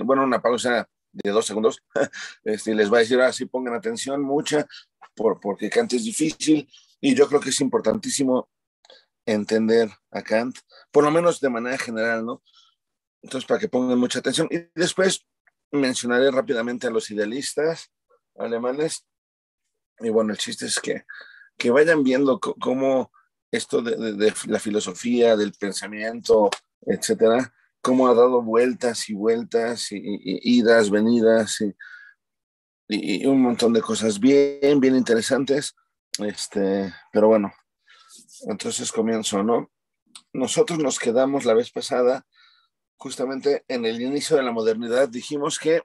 bueno, una pausa de 2 segundos, y les va a decir, ahora sí pongan atención mucha, porque Kant es difícil, y yo creo que es importantísimo entender a Kant, por lo menos de manera general, ¿no? Entonces, para que pongan mucha atención. Y después mencionaré rápidamente a los idealistas alemanes. Y bueno, el chiste es que vayan viendo cómo esto de la filosofía, del pensamiento, etcétera, cómo ha dado vueltas y vueltas, y idas, venidas, y un montón de cosas bien, bien interesantes. Pero bueno, entonces comienzo, ¿no? Nosotros nos quedamos la vez pasada justamente en el inicio de la modernidad. Dijimos que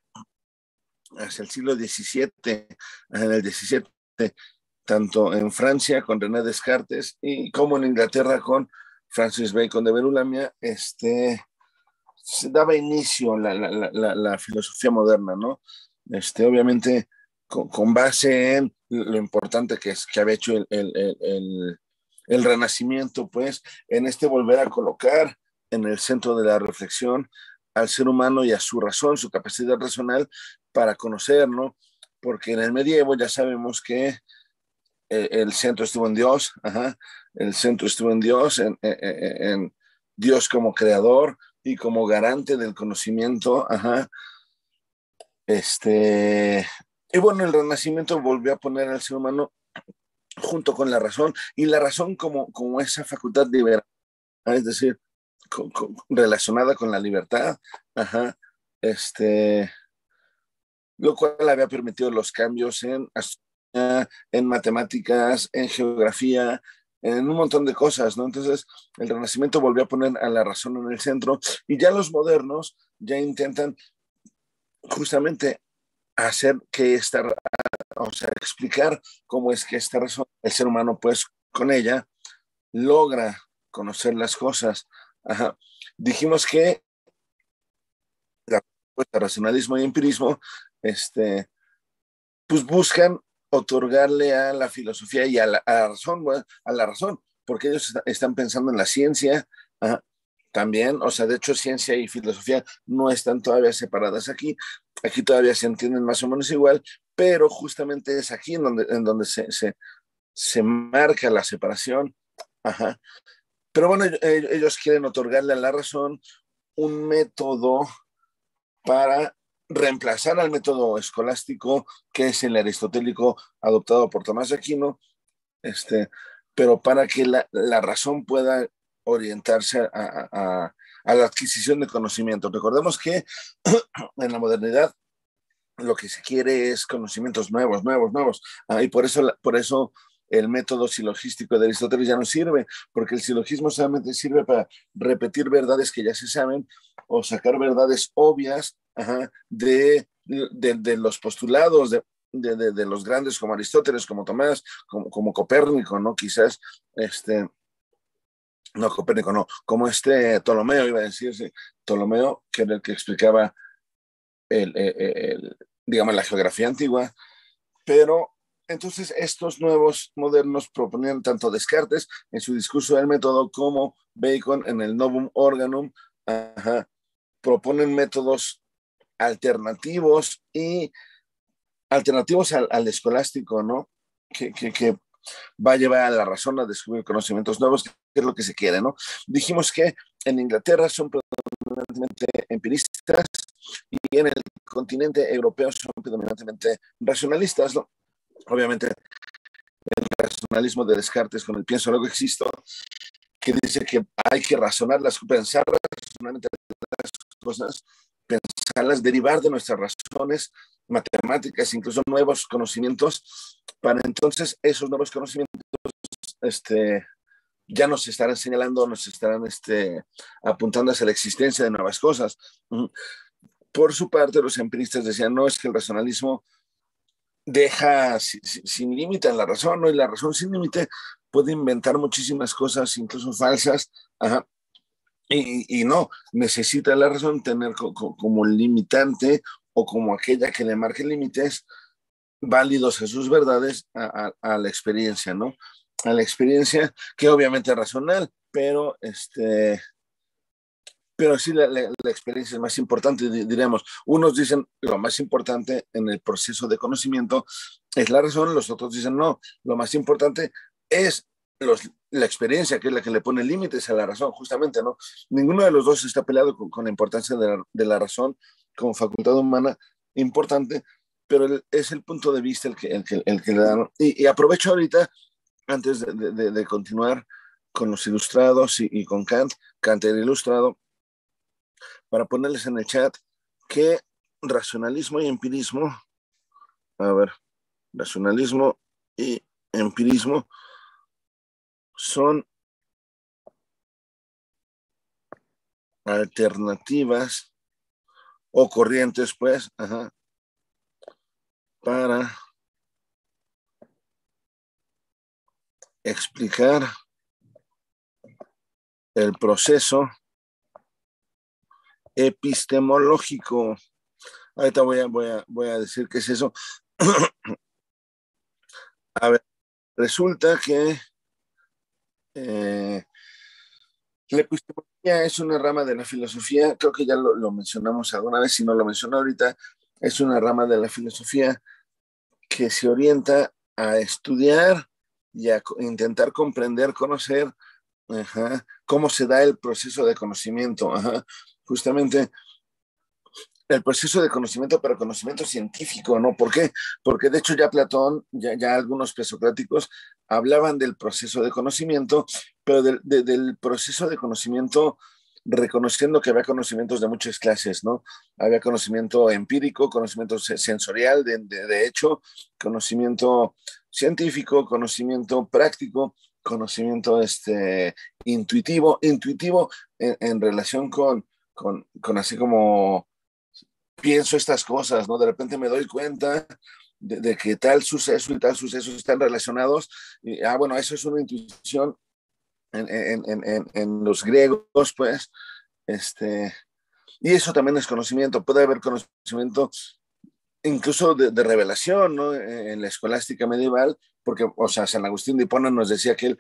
hacia el siglo XVII, en el XVII, tanto en Francia con René Descartes y como en Inglaterra con Francis Bacon de Berulamia, se daba inicio la filosofía moderna, ¿no? Obviamente con base en lo importante que había hecho el Renacimiento, pues, en volver a colocar en el centro de la reflexión al ser humano y a su razón, su capacidad racional para conocer, ¿no? Porque en el medievo ya sabemos que el centro estuvo en Dios, ajá, el centro estuvo en Dios, en Dios como creador y como garante del conocimiento, ajá. Y bueno, el Renacimiento volvió a poner al ser humano junto con la razón, y la razón como esa facultad liberal, es decir, relacionada con la libertad, ajá, lo cual había permitido los cambios en astronomía, en matemáticas, en geografía, en un montón de cosas, ¿no? Entonces, el Renacimiento volvió a poner a la razón en el centro, y ya los modernos ya intentan justamente hacer que o sea, explicar cómo es que esta razón, el ser humano, pues, con ella, logra conocer las cosas. Ajá. Dijimos que la racionalismo y empirismo, pues buscan otorgarle a la filosofía y a la razón, bueno, a la razón, porque ellos están pensando en la ciencia, ajá, también, o sea, de hecho, ciencia y filosofía no están todavía separadas aquí todavía se entienden más o menos igual, pero justamente es aquí en donde se marca la separación, ajá. Pero bueno, ellos quieren otorgarle a la razón un método para reemplazar al método escolástico, que es el aristotélico adoptado por Tomás de Aquino, pero para que la razón pueda orientarse a la adquisición de conocimiento. Recordemos que en la modernidad lo que se quiere es conocimientos nuevos, nuevos, nuevos. Y por eso el método silogístico de Aristóteles ya no sirve, porque el silogismo solamente sirve para repetir verdades que ya se saben o sacar verdades obvias, ajá, de los postulados de los grandes como Aristóteles, como Tomás, como Copérnico, ¿no? Quizás, no, Copérnico no, como Ptolomeo, iba a decirse, Ptolomeo, que era el que explicaba digamos, la geografía antigua, pero entonces estos nuevos modernos proponían tanto Descartes en su discurso del método como Bacon en el Novum Organum, ajá, proponen métodos alternativos y alternativos al escolástico, ¿no? Que va a llevar a la razón a descubrir conocimientos nuevos, que es lo que se quiere, ¿no? Dijimos que en Inglaterra son predominantemente empiristas y en el continente europeo son predominantemente racionalistas, ¿no? Obviamente el racionalismo de Descartes con el pienso luego existo, que dice que hay que pensar racionalmente las cosas, pensarlas, derivar de nuestras razones matemáticas, incluso nuevos conocimientos, para entonces esos nuevos conocimientos ya nos estarán señalando, nos estarán apuntando hacia la existencia de nuevas cosas. Por su parte, los empiristas decían, no, es que el racionalismo deja sin límite a la razón, ¿no? Y la razón sin límite puede inventar muchísimas cosas, incluso falsas, ajá. Y no, necesita la razón tener como limitante o como aquella que le marque límites válidos a sus verdades a la experiencia, ¿no? A la experiencia que obviamente es racional, pero pero sí la experiencia es más importante, diremos. Unos dicen lo más importante en el proceso de conocimiento es la razón, los otros dicen no, lo más importante es la experiencia, que es la que le pone límites a la razón, justamente, ¿no? Ninguno de los dos está peleado con la importancia de la razón como facultad humana importante, pero es el punto de vista el que le dan. Y aprovecho ahorita, antes de continuar con los ilustrados y con Kant el ilustrado, para ponerles en el chat que racionalismo y empirismo, a ver, racionalismo y empirismo son alternativas o corrientes, pues, para explicar el proceso epistemológico. Ahorita voy a decir qué es eso. A ver, resulta que la epistemología es una rama de la filosofía, creo que ya lo mencionamos alguna vez, si no lo menciono ahorita, es una rama de la filosofía que se orienta a estudiar y a intentar comprender, conocer cómo se da el proceso de conocimiento. Justamente el proceso de conocimiento, pero conocimiento científico, ¿no? ¿Por qué? Porque de hecho ya Platón, ya algunos presocráticos hablaban del proceso de conocimiento, pero del proceso de conocimiento reconociendo que había conocimientos de muchas clases, ¿no? Había conocimiento empírico, conocimiento sensorial, de hecho, conocimiento científico, conocimiento práctico, conocimiento intuitivo en relación con así como pienso estas cosas, ¿no? De repente me doy cuenta de que tal suceso y tal suceso están relacionados. Y, bueno, eso es una intuición en los griegos, pues, y eso también es conocimiento. Puede haber conocimiento incluso de revelación, ¿no? En la escolástica medieval, porque, o sea, San Agustín de Hipona nos decía que él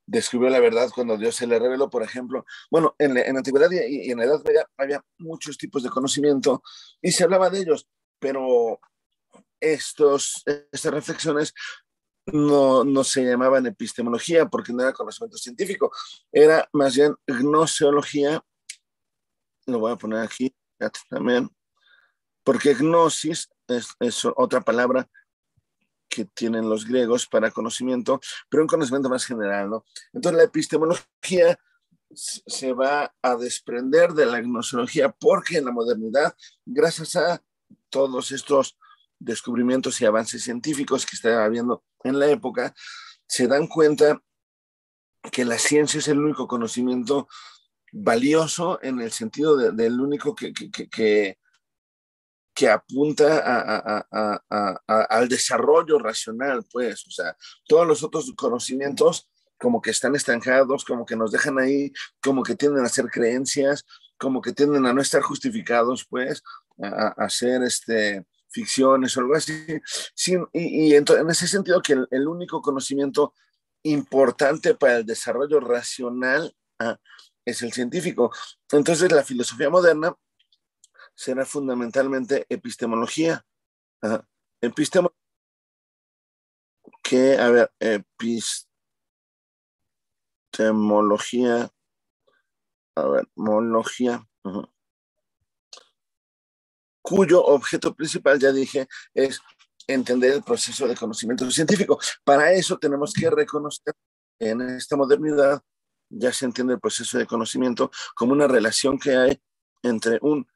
descubrió la verdad cuando Dios se le reveló, por ejemplo. Bueno, en la antigüedad y en la Edad Media había muchos tipos de conocimiento y se hablaba de ellos, pero estas reflexiones no se llamaban epistemología porque no era conocimiento científico, era más bien gnoseología, lo voy a poner aquí también, porque gnosis es otra palabra que tienen los griegos para conocimiento, pero un conocimiento más general, ¿no? Entonces la epistemología se va a desprender de la gnoseología porque en la modernidad, gracias a todos estos descubrimientos y avances científicos que está habiendo en la época, se dan cuenta que la ciencia es el único conocimiento valioso en el sentido del único que apunta al desarrollo racional, pues, o sea, todos los otros conocimientos como que están estancados, como que nos dejan ahí, como que tienden a ser creencias, como que tienden a no estar justificados, pues, a hacer ficciones o algo así. Sí, entonces, en ese sentido que el único conocimiento importante para el desarrollo racional es el científico. Entonces, la filosofía moderna será fundamentalmente epistemología. Ajá. Epistemología, a ver, epistemología, a ver, mología, cuyo objeto principal, ya dije, es entender el proceso de conocimiento científico. Para eso tenemos que reconocer que en esta modernidad ya se entiende el proceso de conocimiento como una relación que hay entre un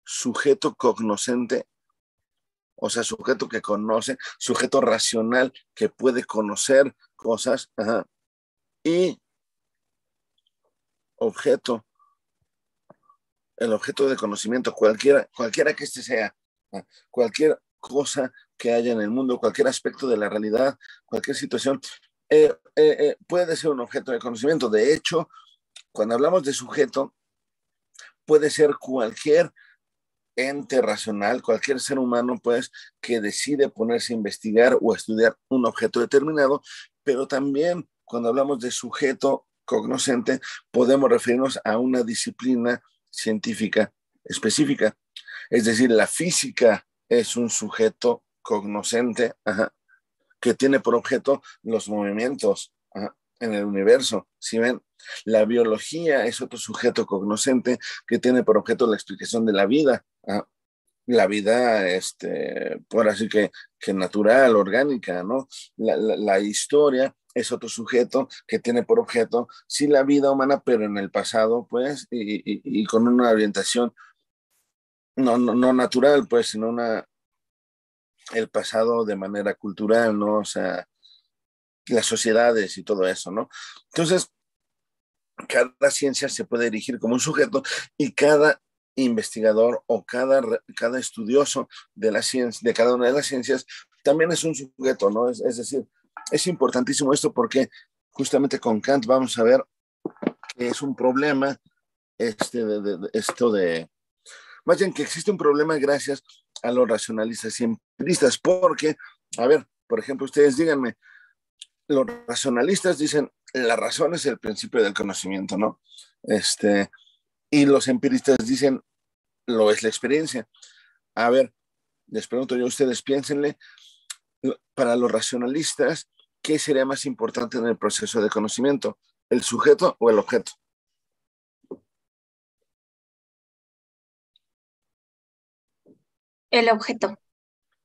sujeto cognoscente, o sea, sujeto que conoce, sujeto racional que puede conocer cosas, y objeto, el objeto de conocimiento, cualquiera que este sea, cualquier cosa que haya en el mundo, cualquier aspecto de la realidad, cualquier situación, puede ser un objeto de conocimiento. De hecho, cuando hablamos de sujeto, puede ser cualquier ente racional, cualquier ser humano, pues, que decide ponerse a investigar o a estudiar un objeto determinado, pero también cuando hablamos de sujeto cognoscente, podemos referirnos a una disciplina científica específica. Es decir, la física es un sujeto cognoscente, que tiene por objeto los movimientos en el universo. ¿Sí ven? La biología es otro sujeto cognoscente que tiene por objeto la explicación de la vida. La vida, por así que natural, orgánica, ¿no? La historia es otro sujeto que tiene por objeto, sí, la vida humana, pero en el pasado, pues, y con una orientación no natural, pues, sino el pasado de manera cultural, ¿no? O sea, las sociedades y todo eso, ¿no? Entonces, cada ciencia se puede erigir como un sujeto y cada investigador o cada estudioso de la ciencia, de cada una de las ciencias, también es un sujeto, ¿no? Es decir, es importantísimo esto porque justamente con Kant vamos a ver que es un problema esto de, más bien que existe un problema gracias a los racionalistas y empiristas, porque, a ver, por ejemplo, ustedes díganme, los racionalistas dicen la razón es el principio del conocimiento, ¿no? Y los empiristas dicen lo es la experiencia. A ver, les pregunto yo a ustedes, piénsenle, para los racionalistas, ¿qué sería más importante en el proceso de conocimiento? ¿El sujeto o el objeto? El objeto,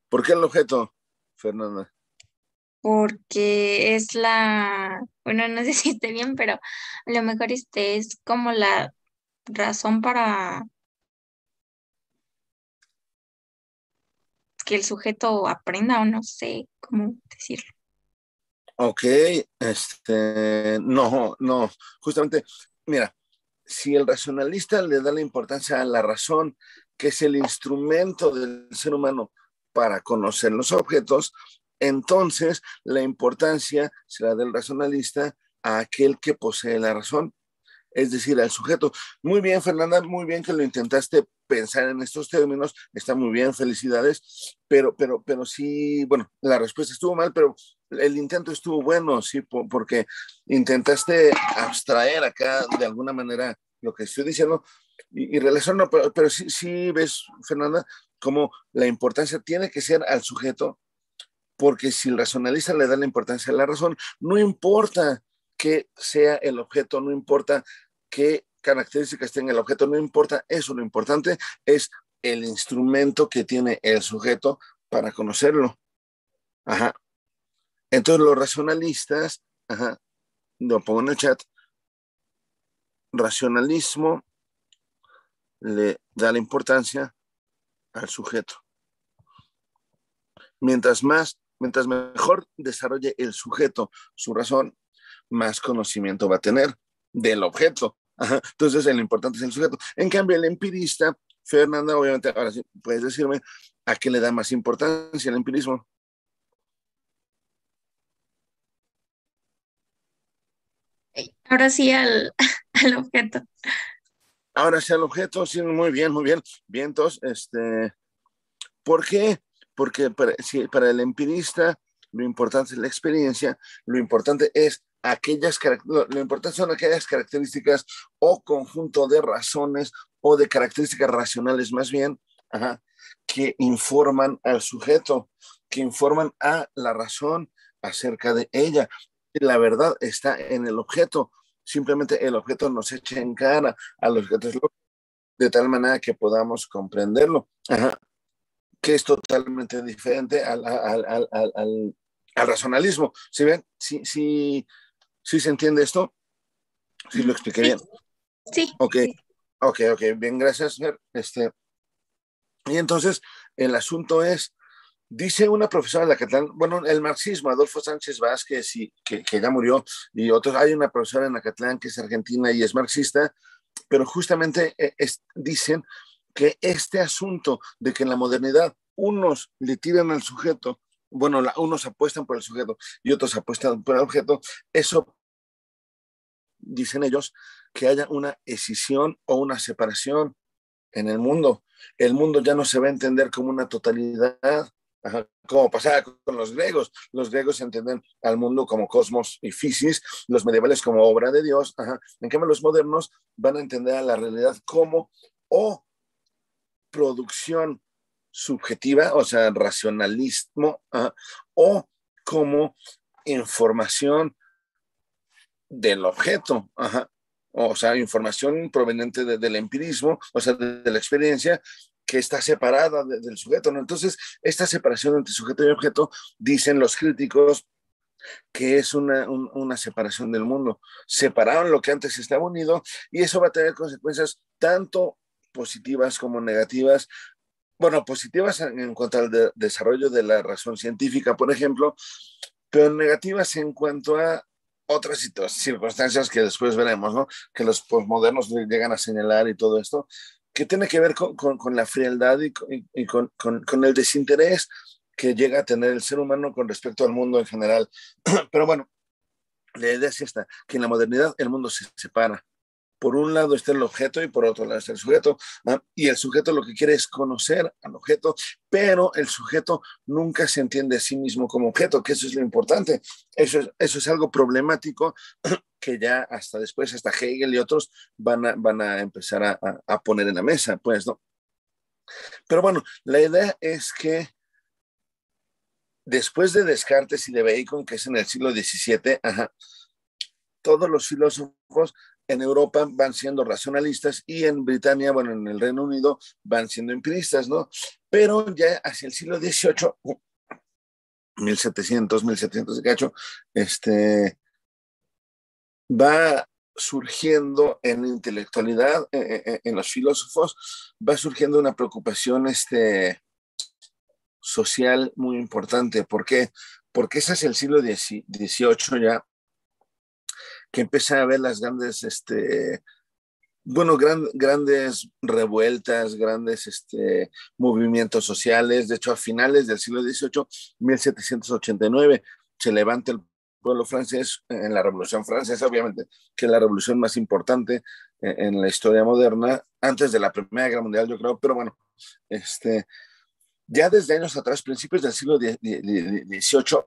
¿Por qué el objeto, Fernanda? porque es bueno, no sé si esté bien, pero a lo mejor es como la razón para que el sujeto aprenda o no sé cómo decirlo. Ok, no, justamente, mira, si el racionalista le da la importancia a la razón, que es el instrumento del ser humano para conocer los objetos, entonces la importancia será del racionalista a aquel que posee la razón, es decir, al sujeto. Muy bien, Fernanda, muy bien que lo intentaste pensar en estos términos, está muy bien, felicidades, pero sí, bueno, la respuesta estuvo mal, pero el intento estuvo bueno, sí, porque intentaste abstraer acá de alguna manera lo que estoy diciendo y relacionarlo, pero sí, sí ves, Fernanda, como la importancia tiene que ser al sujeto, porque si el racionalista le da la importancia a la razón, no importa que sea el objeto, no importa qué características tenga el objeto, no importa eso, lo importante es el instrumento que tiene el sujeto para conocerlo. Ajá. Entonces los racionalistas, lo pongo en el chat, racionalismo le da la importancia al sujeto. Mientras mejor desarrolle el sujeto su razón, más conocimiento va a tener del objeto. Ajá. Entonces, lo importante es el sujeto. En cambio, el empirista, Fernanda, obviamente, ahora sí puedes decirme a qué le da más importancia el empirismo. Ahora sí al, al objeto. Ahora sí, el objeto, sí, muy bien, muy bien. Bien, entonces, ¿por qué? Porque para el empirista lo importante es la experiencia, lo importante es lo importante son aquellas características o conjunto de razones o de características racionales más bien, que informan al sujeto, que informan a la razón acerca de ella. La verdad está en el objeto, simplemente el objeto nos echa en cara a los objetos de tal manera que podamos comprenderlo. Que es totalmente diferente al racionalismo. ¿Sí ven? Sí se entiende esto. Sí lo expliqué Sí, bien. sí. Ok, ok, bien, gracias, Fer. Y entonces el asunto es, dice una profesora de la Catlán, bueno, el marxismo, Adolfo Sánchez Vázquez, que ya murió, y otros, hay una profesora en Acatlán que es argentina y es marxista, pero justamente dicen que este asunto de que en la modernidad unos le tiran al sujeto, bueno, unos apuestan por el sujeto y otros apuestan por el objeto, eso dicen ellos, que haya una escisión o una separación en el mundo. El mundo ya no se va a entender como una totalidad, Ajá, como pasaba con los griegos. Los griegos entienden al mundo como cosmos y physis, los medievales como obra de Dios. Ajá. En cambio, los modernos van a entender a la realidad como o producción subjetiva, o sea, racionalismo, o como información del objeto, o sea, información proveniente del empirismo, o sea, de la experiencia que está separada del sujeto, ¿no? Entonces, esta separación entre sujeto y objeto, dicen los críticos, que es una separación del mundo. Separaron lo que antes estaba unido y eso va a tener consecuencias tanto positivas como negativas. Bueno, positivas en cuanto al desarrollo de la razón científica, por ejemplo, pero negativas en cuanto a otras circunstancias que después veremos, ¿no? Que los posmodernos llegan a señalar y todo esto, que tiene que ver con la frialdad y con el desinterés que llega a tener el ser humano con respecto al mundo en general. Pero bueno, la idea es esta, que en la modernidad el mundo se separa. Por un lado está el objeto y por otro lado está el sujeto. Y el sujeto lo que quiere es conocer al objeto, pero el sujeto nunca se entiende a sí mismo como objeto, que eso es lo importante. Eso es algo problemático que ya hasta después, hasta Hegel y otros van a empezar a poner en la mesa, pues, ¿no? Pero bueno, la idea es que después de Descartes y de Bacon, que es en el siglo XVII, todos los filósofos en Europa van siendo racionalistas y en Britania, bueno, en el Reino Unido, van siendo empiristas, ¿no? Pero ya hacia el siglo XVIII, 1700 de cacho, va surgiendo en la intelectualidad, en los filósofos, va surgiendo una preocupación social muy importante. ¿Por qué? Porque ese es el siglo XVIII ya, que empieza a ver las grandes, bueno, grandes revueltas, grandes movimientos sociales. De hecho, a finales del siglo XVIII, 1789, se levanta el pueblo francés en la Revolución Francesa, obviamente, que es la revolución más importante en la historia moderna, antes de la Primera Guerra Mundial, yo creo, pero bueno, ya desde años atrás, principios del siglo XVIII,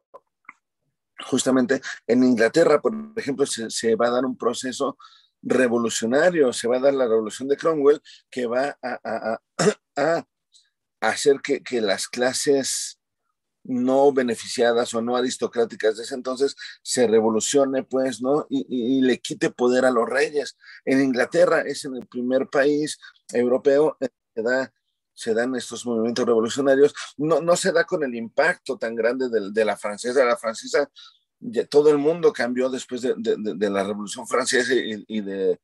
justamente en Inglaterra, por ejemplo, se va a dar un proceso revolucionario, se va a dar la revolución de Cromwell, que va a hacer que las clases no beneficiadas o no aristocráticas de ese entonces se revolucione, pues, ¿no? Y le quite poder a los reyes. En Inglaterra es en el primer país europeo se dan estos movimientos revolucionarios. No se da con el impacto tan grande de la francesa. La francesa, ya, todo el mundo cambió después de la Revolución Francesa y de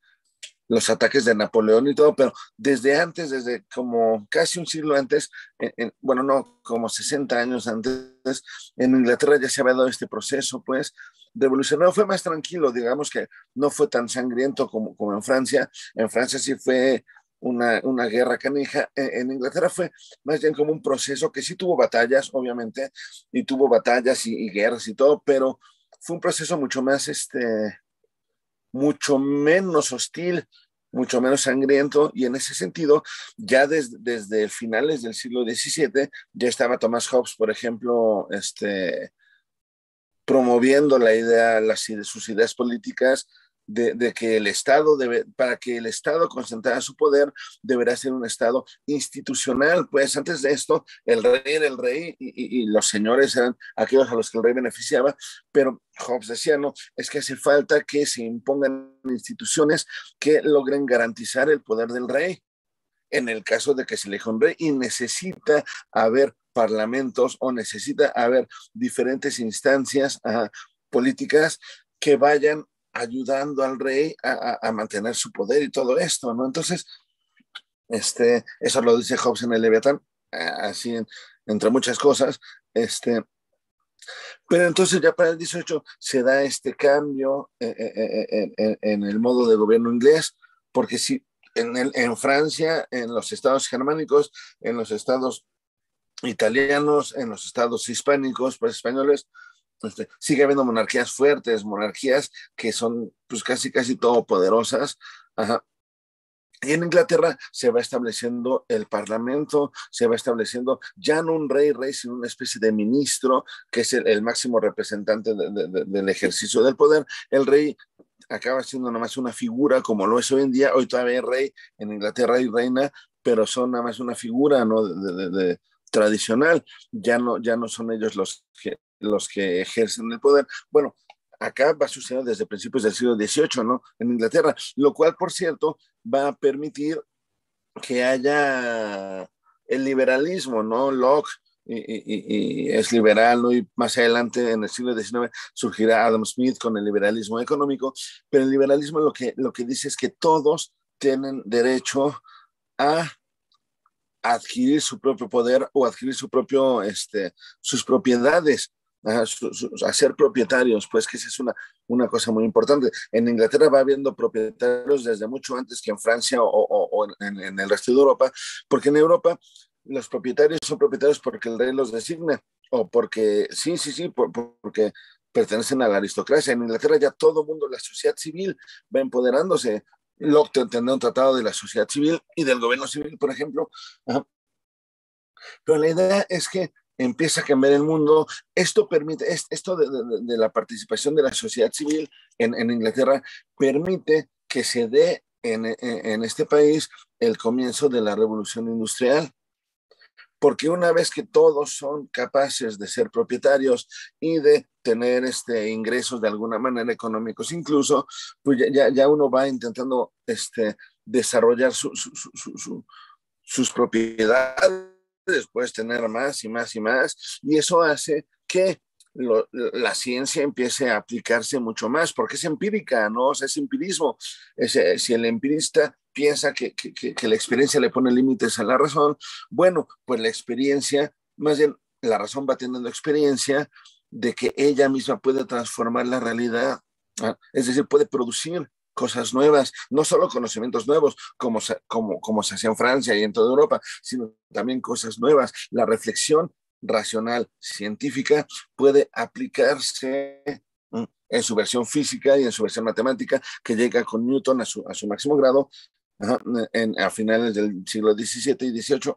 los ataques de Napoleón y todo, pero desde antes, desde como casi un siglo antes, bueno, no, como 60 años antes, en Inglaterra ya se había dado este proceso, pues, revolucionario. Fue más tranquilo, digamos que no fue tan sangriento como en Francia. En Francia sí fue una guerra canija. En Inglaterra fue más bien como un proceso que sí tuvo batallas, obviamente, y tuvo batallas y guerras y todo, pero fue un proceso mucho más, mucho menos hostil, mucho menos sangriento, y en ese sentido, ya desde finales del siglo XVII, ya estaba Thomas Hobbes, por ejemplo, promoviendo la idea, sus ideas políticas de que el Estado para que el Estado concentrara su poder, deberá ser un Estado institucional. Pues antes de esto, el rey era el rey y los señores eran aquellos a los que el rey beneficiaba, pero Hobbes decía, no, es que hace falta que se impongan instituciones que logren garantizar el poder del rey en el caso de que se elija un rey, y necesita haber parlamentos o necesita haber diferentes instancias políticas que vayan ayudando al rey a mantener su poder y todo esto, ¿no? Entonces, eso lo dice Hobbes en el Leviatán, así entre muchas cosas, pero entonces ya para el 18 se da este cambio en el modo de gobierno inglés, porque si en Francia, en los estados germánicos, en los estados italianos, en los estados hispánicos, pues españoles, sigue habiendo monarquías fuertes, monarquías que son pues casi todopoderosas, ajá, Y en Inglaterra se va estableciendo el parlamento, se va estableciendo ya no un rey, sino una especie de ministro, que es el máximo representante del ejercicio del poder. El rey acaba siendo nada más una figura como lo es hoy en día. Hoy todavía hay rey en Inglaterra y reina, pero son nada más una figura, ¿no? Tradicional. Ya no son ellos los que ejercen el poder. Bueno, acá va a suceder desde principios del siglo XVIII, ¿no? En Inglaterra, lo cual, por cierto, va a permitir que haya el liberalismo, ¿no? Locke y es liberal, ¿no? Y más adelante, en el siglo XIX, surgirá Adam Smith con el liberalismo económico, pero el liberalismo lo que dice es que todos tienen derecho a adquirir su propio poder o adquirir sus propiedades, a ser propietarios, pues que esa es una cosa muy importante. En Inglaterra va habiendo propietarios desde mucho antes que en Francia o en el resto de Europa, porque en Europa los propietarios son propietarios porque el rey los designa o porque, porque pertenecen a la aristocracia. En Inglaterra ya todo el mundo, la sociedad civil va empoderándose. Locke tendrá un tratado de la sociedad civil y del gobierno civil, por ejemplo. Ajá. Pero la idea es que empieza a cambiar el mundo. Esto permite, esto de la participación de la sociedad civil en Inglaterra permite que se dé en este país el comienzo de la revolución industrial. Porque una vez que todos son capaces de ser propietarios y de tener ingresos de alguna manera económicos, incluso, pues ya uno va intentando desarrollar sus propiedades, puedes tener más y más y más, y eso hace que la ciencia empiece a aplicarse mucho más, porque es empírica, ¿no? O sea, es empirismo. Si el empirista piensa que la experiencia le pone límites a la razón, bueno, pues la experiencia, más bien la razón va teniendo experiencia de que ella misma puede transformar la realidad, ¿ah? Es decir, puede producir cosas nuevas, no solo conocimientos nuevos, como se hacía en Francia y en toda Europa, sino también cosas nuevas. La reflexión racional científica puede aplicarse en su versión física y en su versión matemática, que llega con Newton a su máximo grado a finales del siglo XVII y XVIII.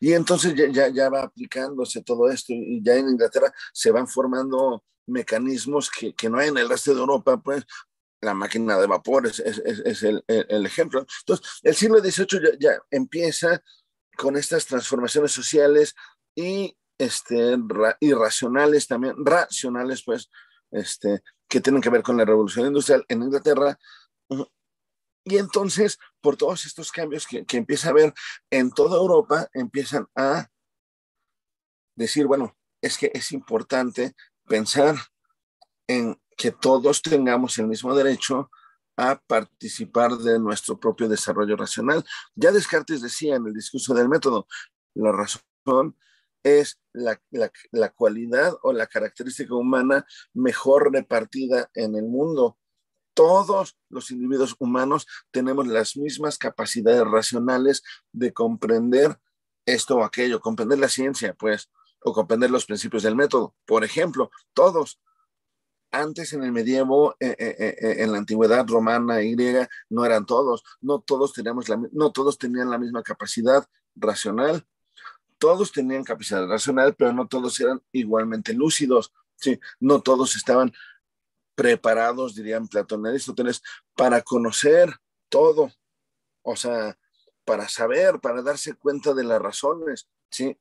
Y entonces ya va aplicándose todo esto y ya en Inglaterra se van formando mecanismos que no hay en el resto de Europa, pues la máquina de vapor es el ejemplo. Entonces, el siglo XVIII ya empieza con estas transformaciones sociales y irracionales también, racionales, pues, que tienen que ver con la revolución industrial en Inglaterra. Y entonces, por todos estos cambios que empieza a haber en toda Europa, empiezan a decir, bueno, es que es importante pensar en que todos tengamos el mismo derecho a participar de nuestro propio desarrollo racional. Ya Descartes decía en el discurso del método, la razón es la cualidad o la característica humana mejor repartida en el mundo. Todos los individuos humanos tenemos las mismas capacidades racionales de comprender esto o aquello, comprender la ciencia, pues, o comprender los principios del método. Por ejemplo, todos, antes en el medievo, en la antigüedad romana y griega, no eran todos, no todos tenían la misma capacidad racional, todos tenían capacidad racional, pero no todos eran igualmente lúcidos, ¿sí? No todos estaban preparados, dirían Platón y Aristóteles, para conocer todo, o sea, para saber, para darse cuenta de las razones, ¿sí?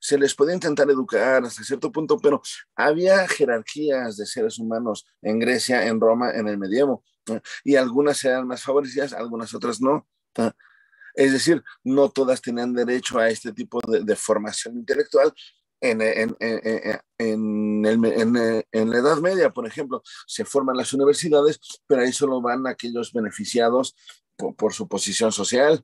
Se les podía intentar educar hasta cierto punto, pero había jerarquías de seres humanos en Grecia, en Roma, en el medievo, y algunas eran más favorecidas, algunas otras no. Es decir, no todas tenían derecho a este tipo de formación intelectual. En la Edad Media, por ejemplo, se forman las universidades, pero ahí solo van aquellos beneficiados por su posición social.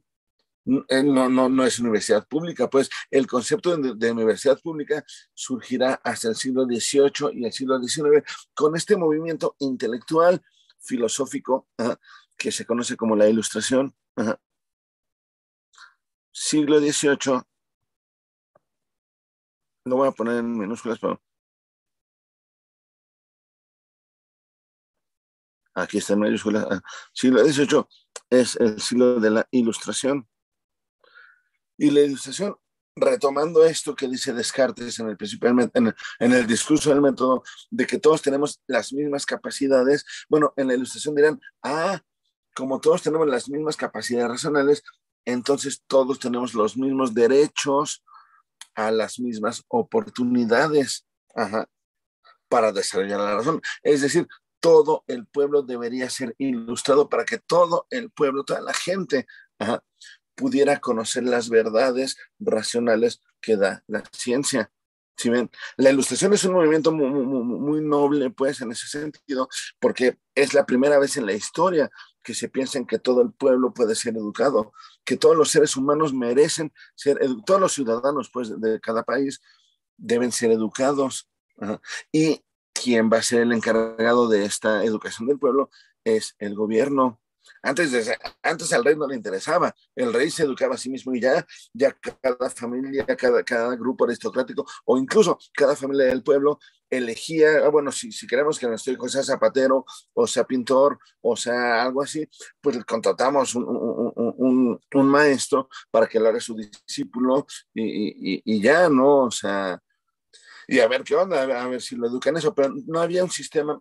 No es universidad pública, pues el concepto de universidad pública surgirá hasta el siglo XVIII y el siglo XIX con este movimiento intelectual, filosófico, que se conoce como la Ilustración. Siglo XVIII, lo voy a poner en minúsculas, pero aquí está en mayúsculas. Siglo XVIII, es el siglo de la Ilustración. Y la Ilustración, retomando esto que dice Descartes en el principio, en el discurso del método, de que todos tenemos las mismas capacidades, bueno, en la Ilustración dirán, como todos tenemos las mismas capacidades racionales, entonces todos tenemos los mismos derechos a las mismas oportunidades, para desarrollar la razón. Es decir, todo el pueblo debería ser ilustrado para que todo el pueblo, toda la gente, pudiera conocer las verdades racionales que da la ciencia. ¿Sí ven? La Ilustración es un movimiento muy noble, pues, en ese sentido, porque es la primera vez en la historia que se piensa en que todo el pueblo puede ser educado, que todos los seres humanos merecen ser educados, todos los ciudadanos, pues, de cada país deben ser educados. Y quien va a ser el encargado de esta educación del pueblo es el gobierno. Antes al rey no le interesaba, el rey se educaba a sí mismo y ya cada familia, cada grupo aristocrático o incluso cada familia del pueblo elegía, bueno, si queremos que nuestro hijo sea zapatero o sea pintor o sea algo así, pues contratamos un maestro para que lo haga su discípulo y ya, ¿no? O sea, y a ver qué onda, a ver si lo educan eso, pero no había un sistema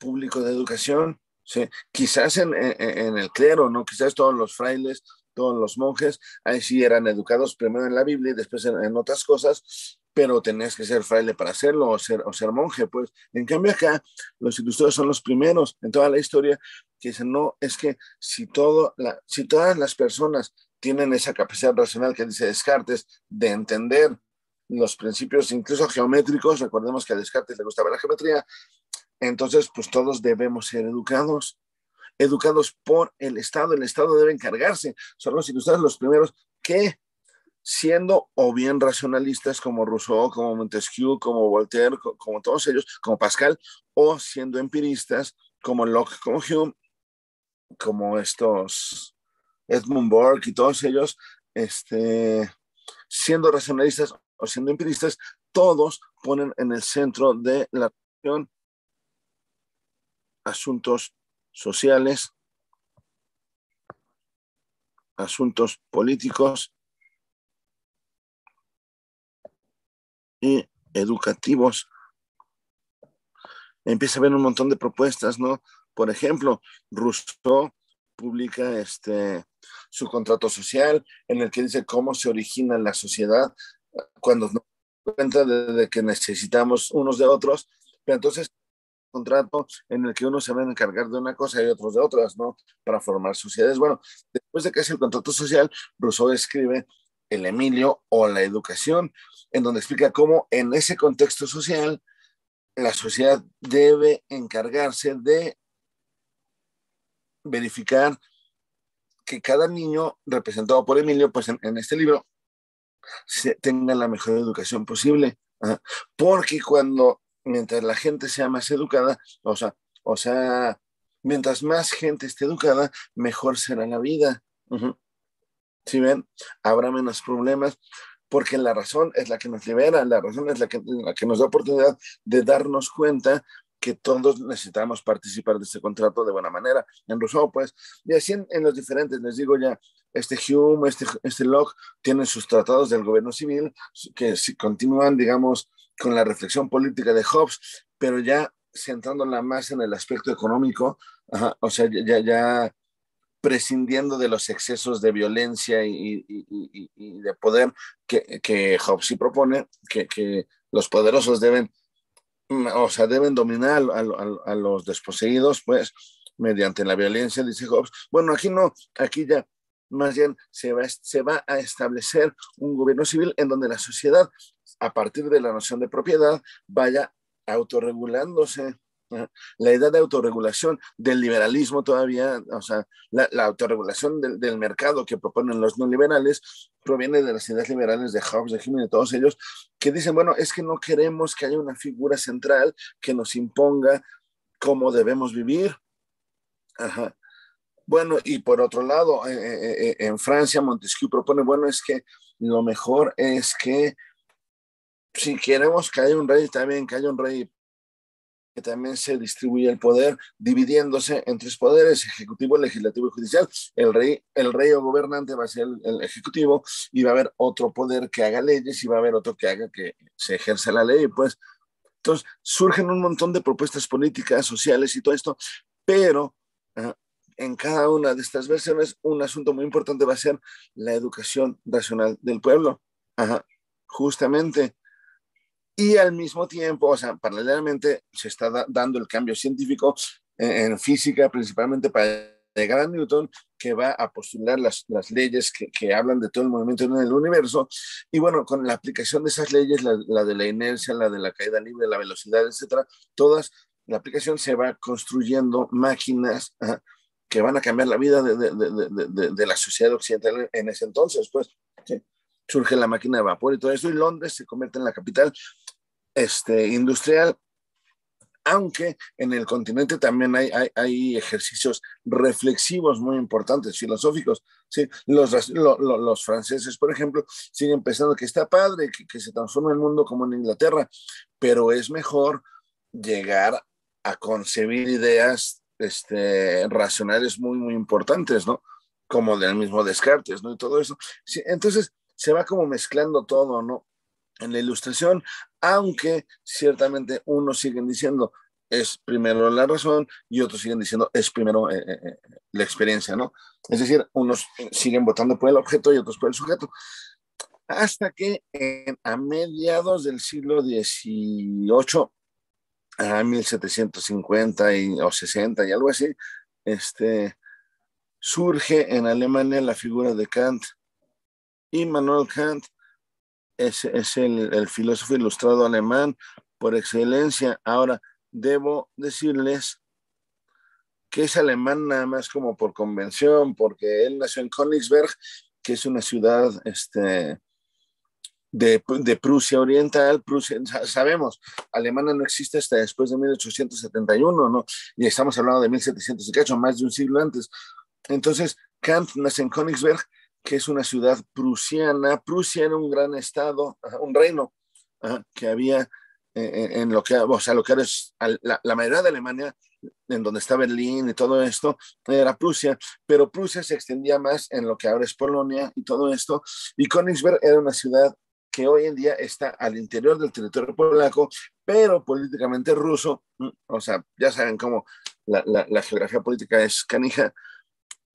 público de educación, ¿sí? Quizás en el clero, ¿no? Quizás todos los frailes, todos los monjes, ahí sí eran educados primero en la Biblia y después en otras cosas, pero tenías que ser fraile para hacerlo o ser monje, pues. En cambio acá, los ilustrados son los primeros en toda la historia que dicen, no, es que si todas las personas tienen esa capacidad racional que dice Descartes de entender los principios incluso geométricos, recordemos que a Descartes le gustaba la geometría, entonces pues todos debemos ser educados por el Estado debe encargarse, son los ilustrados los primeros que siendo o bien racionalistas como Rousseau, como Montesquieu, como Voltaire, como todos ellos, como Pascal, o siendo empiristas como Locke, como Hume, como estos Edmund Burke y todos ellos, siendo racionalistas o siendo empiristas, todos ponen en el centro de la atención asuntos sociales, asuntos políticos y educativos. Empieza a haber un montón de propuestas, ¿no? Por ejemplo, Rousseau publica su contrato social en el que dice cómo se origina la sociedad cuando nos damos cuenta de que necesitamos unos de otros, pero entonces contrato en el que uno se va a encargar de una cosa y otros de otras, ¿no? Para formar sociedades. Bueno, después de que hace el contrato social, Rousseau escribe el Emilio o la educación, en donde explica cómo en ese contexto social la sociedad debe encargarse de verificar que cada niño representado por Emilio, pues en este libro, tenga la mejor educación posible. Porque mientras la gente sea más educada, o sea, mientras más gente esté educada, mejor será la vida. ¿Sí ven? Habrá menos problemas, porque la razón es la que nos libera, la razón es la que nos da oportunidad de darnos cuenta que todos necesitamos participar de este contrato de buena manera. En Rousseau, pues, y así en los diferentes, les digo ya, Hume, Locke, tienen sus tratados del gobierno civil, que continúan, digamos, con la reflexión política de Hobbes, pero ya centrándola más en el aspecto económico, o sea, ya prescindiendo de los excesos de violencia y de poder que Hobbes sí propone, que los poderosos deben dominar a los desposeídos, pues, mediante la violencia, dice Hobbes. Bueno, aquí no, aquí ya más bien se va a establecer un gobierno civil en donde la sociedad, a partir de la noción de propiedad, vaya autorregulándose. La idea de autorregulación del liberalismo todavía, o sea, la autorregulación del mercado que proponen los neoliberales proviene de las ideas liberales de Hobbes, de Hume y de todos ellos, que dicen, bueno, es que no queremos que haya una figura central que nos imponga cómo debemos vivir. Bueno, y por otro lado, en Francia, Montesquieu propone, bueno, es que lo mejor es que si queremos que haya un rey, también que haya un rey también se distribuye el poder dividiéndose en tres poderes: ejecutivo, legislativo y judicial. El rey o gobernante va a ser el ejecutivo, y va a haber otro poder que haga leyes, y va a haber otro que haga que se ejerza la ley. Pues entonces surgen un montón de propuestas políticas, sociales y todo esto, pero en cada una de estas versiones un asunto muy importante va a ser la educación racional del pueblo. Ajá, justamente. Y al mismo tiempo, o sea, paralelamente, se está dando el cambio científico en física, principalmente para llegar a Newton, que va a postular las leyes que hablan de todo el movimiento en el universo. Y bueno, con la aplicación de esas leyes, la de la inercia, la de la caída libre, la velocidad, etcétera, todas, la aplicación se va construyendo máquinas que van a cambiar la vida de la sociedad occidental en ese entonces. Pues ¿sí? Surge la máquina de vapor y todo eso, y Londres se convierte en la capital industrial, aunque en el continente también hay ejercicios reflexivos muy importantes, filosóficos. ¿Sí? Los franceses, por ejemplo, siguen pensando que está padre que se transforme el mundo como en Inglaterra, pero es mejor llegar a concebir ideas racionales muy, muy importantes, ¿no? Como del mismo Descartes, ¿no? Y todo eso. Sí, entonces se va como mezclando todo, ¿no? En la Ilustración, aunque ciertamente unos siguen diciendo es primero la razón y otros siguen diciendo es primero la experiencia, ¿no? Es decir, unos siguen votando por el objeto y otros por el sujeto. Hasta que a mediados del siglo XVIII, a 1750 o 60 y algo así, surge en Alemania la figura de Kant. Immanuel Kant es el filósofo ilustrado alemán por excelencia. Ahora, debo decirles que es alemán nada más como por convención, porque él nació en Königsberg, que es una ciudad de Prusia Oriental. Prusia, sabemos, Alemania no existe hasta después de 1871, ¿no? Y estamos hablando de 1700 y cacho, más de un siglo antes. Entonces, Kant nace en Königsberg, que es una ciudad prusiana. Prusia era un gran estado, un reino que había en lo que, o sea, lo que ahora es la mayoría de Alemania, en donde está Berlín y todo esto, era Prusia, pero Prusia se extendía más en lo que ahora es Polonia y todo esto, y Königsberg era una ciudad que hoy en día está al interior del territorio polaco, pero políticamente ruso. O sea, ya saben cómo la geografía política es canija.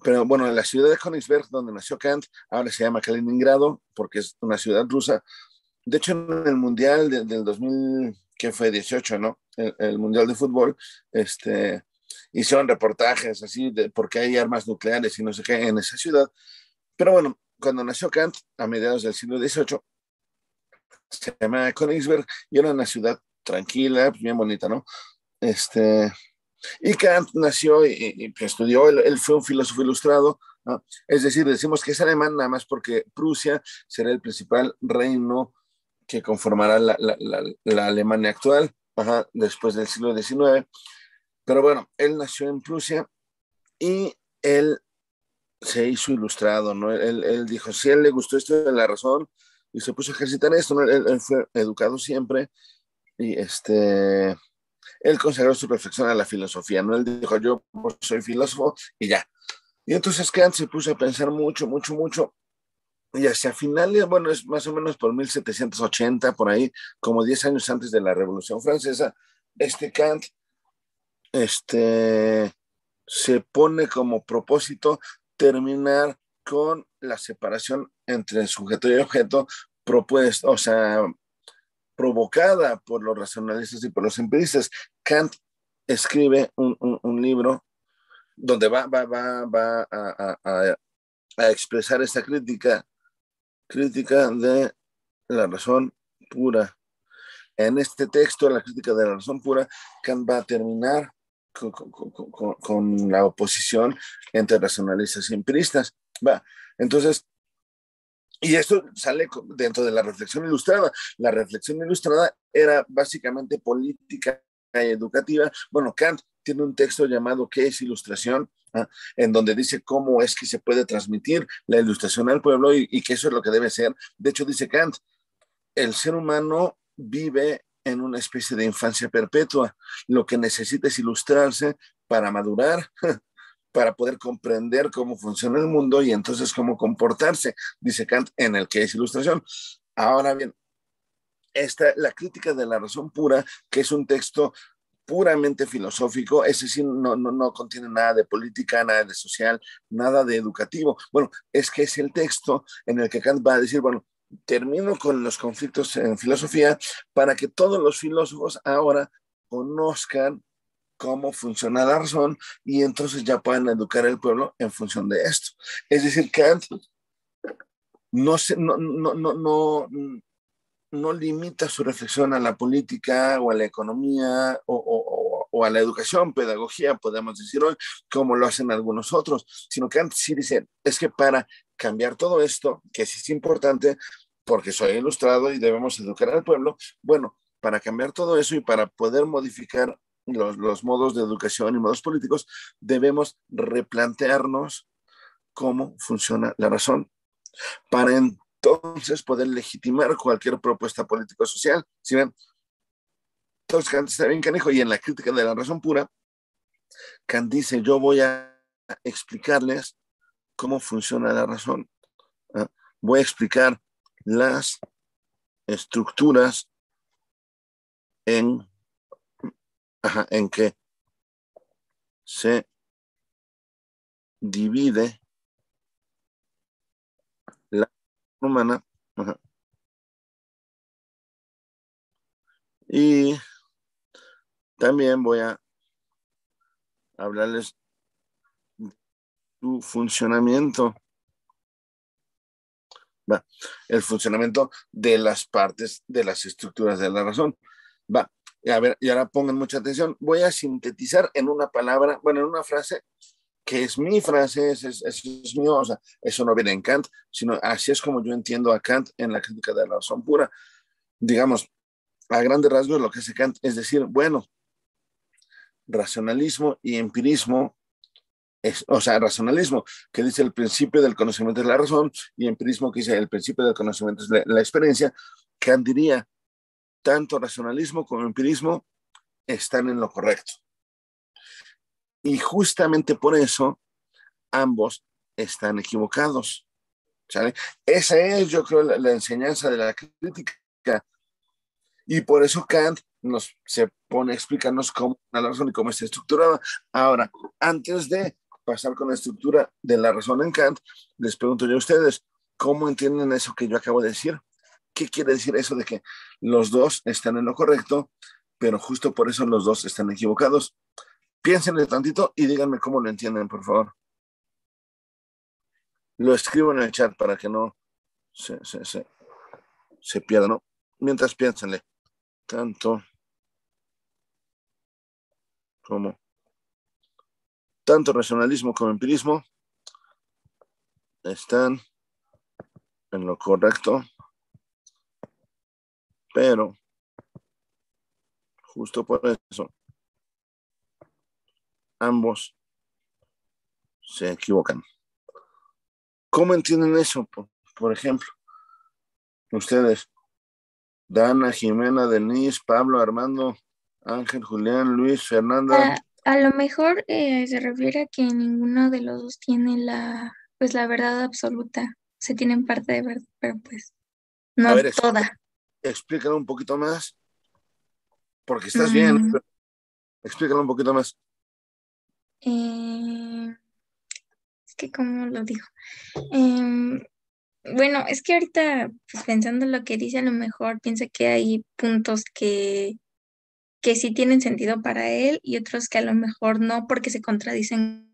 Pero bueno, en la ciudad de Königsberg, donde nació Kant, ahora se llama Kaliningrado, porque es una ciudad rusa. De hecho, en el Mundial del 2000, que fue 18, ¿no? El Mundial de Fútbol, hicieron reportajes así de por qué hay armas nucleares y no sé qué en esa ciudad. Pero bueno, cuando nació Kant, a mediados del siglo XVIII, se llama Königsberg y era una ciudad tranquila, bien bonita, ¿no? Y Kant nació y estudió, él fue un filósofo ilustrado, ¿no? Es decir, decimos que es alemán nada más porque Prusia será el principal reino que conformará la Alemania actual, después del siglo XIX. Pero bueno, él nació en Prusia y él se hizo ilustrado, ¿no? Él dijo, si a él le gustó esto de la razón, y se puso a ejercitar esto, ¿no? Él fue educado siempre, y él consagró su reflexión a la filosofía, ¿no? Él dijo, yo soy filósofo y ya. Y entonces Kant se puso a pensar mucho, mucho, mucho, y hacia finales, bueno, es más o menos por 1780, por ahí, como 10 años antes de la Revolución Francesa, Kant se pone como propósito terminar con la separación entre sujeto y objeto propuesta, o sea, provocada por los racionalistas y por los empiristas. Kant escribe un libro donde va a expresar esta crítica de la razón pura. En este texto, la crítica de la razón pura, Kant va a terminar con la oposición entre racionalistas y empiristas. Va. Entonces, y esto sale dentro de la reflexión ilustrada. La reflexión ilustrada era básicamente política y educativa. Bueno, Kant tiene un texto llamado ¿Qué es ilustración? En donde dice cómo es que se puede transmitir la ilustración al pueblo y que eso es lo que debe ser. De hecho, dice Kant, el ser humano vive en una especie de infancia perpetua. Lo que necesita es ilustrarse para madurar, para poder comprender cómo funciona el mundo y entonces cómo comportarse, dice Kant, en el que es ilustración. Ahora bien, la crítica de la razón pura, que es un texto puramente filosófico, es decir, no contiene nada de política, nada de social, nada de educativo. Bueno, es que es el texto en el que Kant va a decir, bueno, termino con los conflictos en filosofía para que todos los filósofos ahora conozcan cómo funciona la razón y entonces ya puedan educar al pueblo en función de esto. Es decir, Kant no, se, no limita su reflexión a la política o a la economía o a la educación, pedagogía, podemos decir hoy, como lo hacen algunos otros, sino que antes sí dice, es que para cambiar todo esto, que sí es importante, porque soy ilustrado y debemos educar al pueblo, bueno, para cambiar todo eso y para poder modificar los modos de educación y modos políticos, debemos replantearnos cómo funciona la razón para entonces poder legitimar cualquier propuesta político-social. ¿Sí ven? Entonces Kant está bien canijo y en la crítica de la razón pura, Kant dice, yo voy a explicarles cómo funciona la razón. ¿Eh? Voy a explicar las estructuras en que se divide la humana. Ajá. Y también voy a hablarles de su funcionamiento. Va, el funcionamiento de las partes de las estructuras de la razón. Va, a ver, y ahora pongan mucha atención. Voy a sintetizar en una palabra, bueno, en una frase que es mi frase, es mío, o sea, eso no viene en Kant, sino así es como yo entiendo a Kant en la crítica de la razón pura. Digamos, a grandes rasgos lo que hace Kant es decir, bueno, racionalismo y empirismo, o sea, racionalismo, que dice el principio del conocimiento es la razón, y empirismo, que dice el principio del conocimiento es la experiencia. Kant diría, tanto racionalismo como empirismo están en lo correcto. Y justamente por eso ambos están equivocados. ¿Sale? Esa es, yo creo, la enseñanza de la crítica. Y por eso Kant se pone a explicarnos cómo la razón y cómo está estructurada. Ahora, antes de pasar con la estructura de la razón en Kant, les pregunto yo a ustedes, ¿cómo entienden eso que yo acabo de decir? ¿Qué quiere decir eso de que los dos están en lo correcto, pero justo por eso los dos están equivocados? Piénsenle tantito y díganme cómo lo entienden, por favor. Lo escribo en el chat para que no se pierda, ¿no? Mientras piénsenle. Tanto racionalismo como empirismo están en lo correcto, pero justo por eso ambos se equivocan. ¿Cómo entienden eso? Por ejemplo, ustedes, Dana, Jimena, Denise, Pablo, Armando, Ángel, Julián, Luis, Fernanda. A lo mejor se refiere a que ninguno de los dos tiene pues la verdad absoluta. Se tienen parte de verdad, pero pues A no ver, toda. explícalo un poquito más, porque estás bien, Mm, pero explícalo un poquito más. es que, ¿cómo lo digo? Em, bueno, es que ahorita, pues pensando en lo que dice, a lo mejor piensa que hay puntos que sí tienen sentido para él y otros que a lo mejor no, porque se contradicen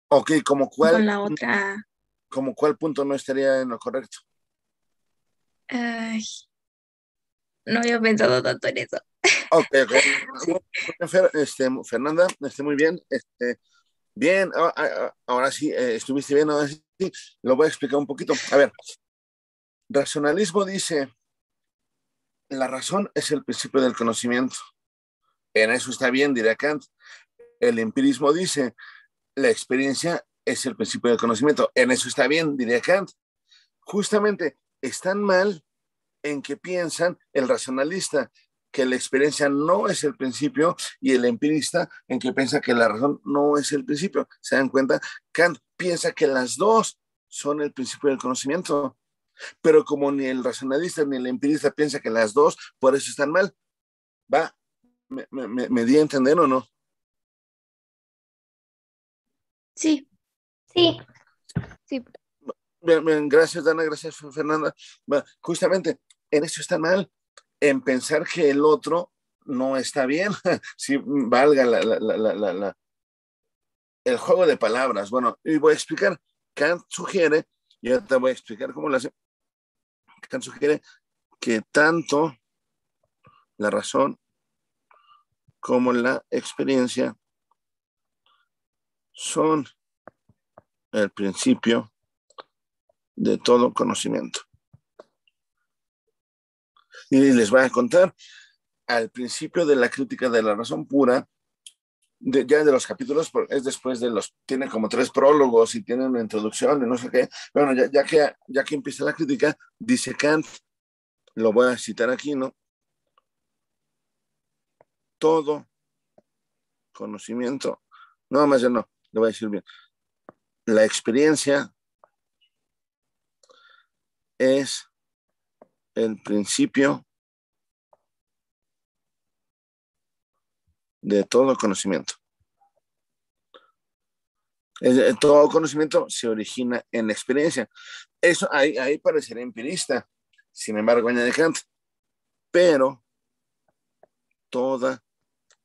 Ok, con la otra. ¿como cuál punto no estaría en lo correcto? Ay, no había pensado tanto en eso. Ok. Fernanda, muy bien. Bien, ahora sí, estuviste bien, ahora sí, lo voy a explicar un poquito. A ver, racionalismo dice, la razón es el principio del conocimiento. En eso está bien, diría Kant. El empirismo dice, la experiencia es el principio del conocimiento. En eso está bien, diría Kant. Justamente, están mal en que piensan el racionalista, que la experiencia no es el principio, y el empirista en que piensa que la razón no es el principio. ¿Se dan cuenta? Kant piensa que las dos son el principio del conocimiento, pero como ni el racionalista ni el empirista piensa que las dos, por eso están mal. ¿Va? ¿Me di a entender o no? Sí, Sí, sí. Bien, bien, gracias, Dana, gracias, Fernanda. Va, justamente en eso está mal, en pensar que el otro no está bien, si valga el juego de palabras. Bueno, y voy a explicar. Kant sugiere, y ahora te voy a explicar cómo lo hace. Kant sugiere que tanto la razón como la experiencia son el principio de todo conocimiento. Y les voy a contar al principio de la crítica de la razón pura, ya de los capítulos, es después de los, tiene como 3 prólogos y tiene una introducción y no sé qué. Bueno, ya que empieza la crítica, dice Kant, lo voy a citar aquí, ¿no? Todo conocimiento, no, más ya no, lo voy a decir bien. La experiencia es el principio de todo conocimiento. Todo conocimiento se origina en la experiencia. Eso ahí parecería empirista, sin embargo, añade Kant, pero toda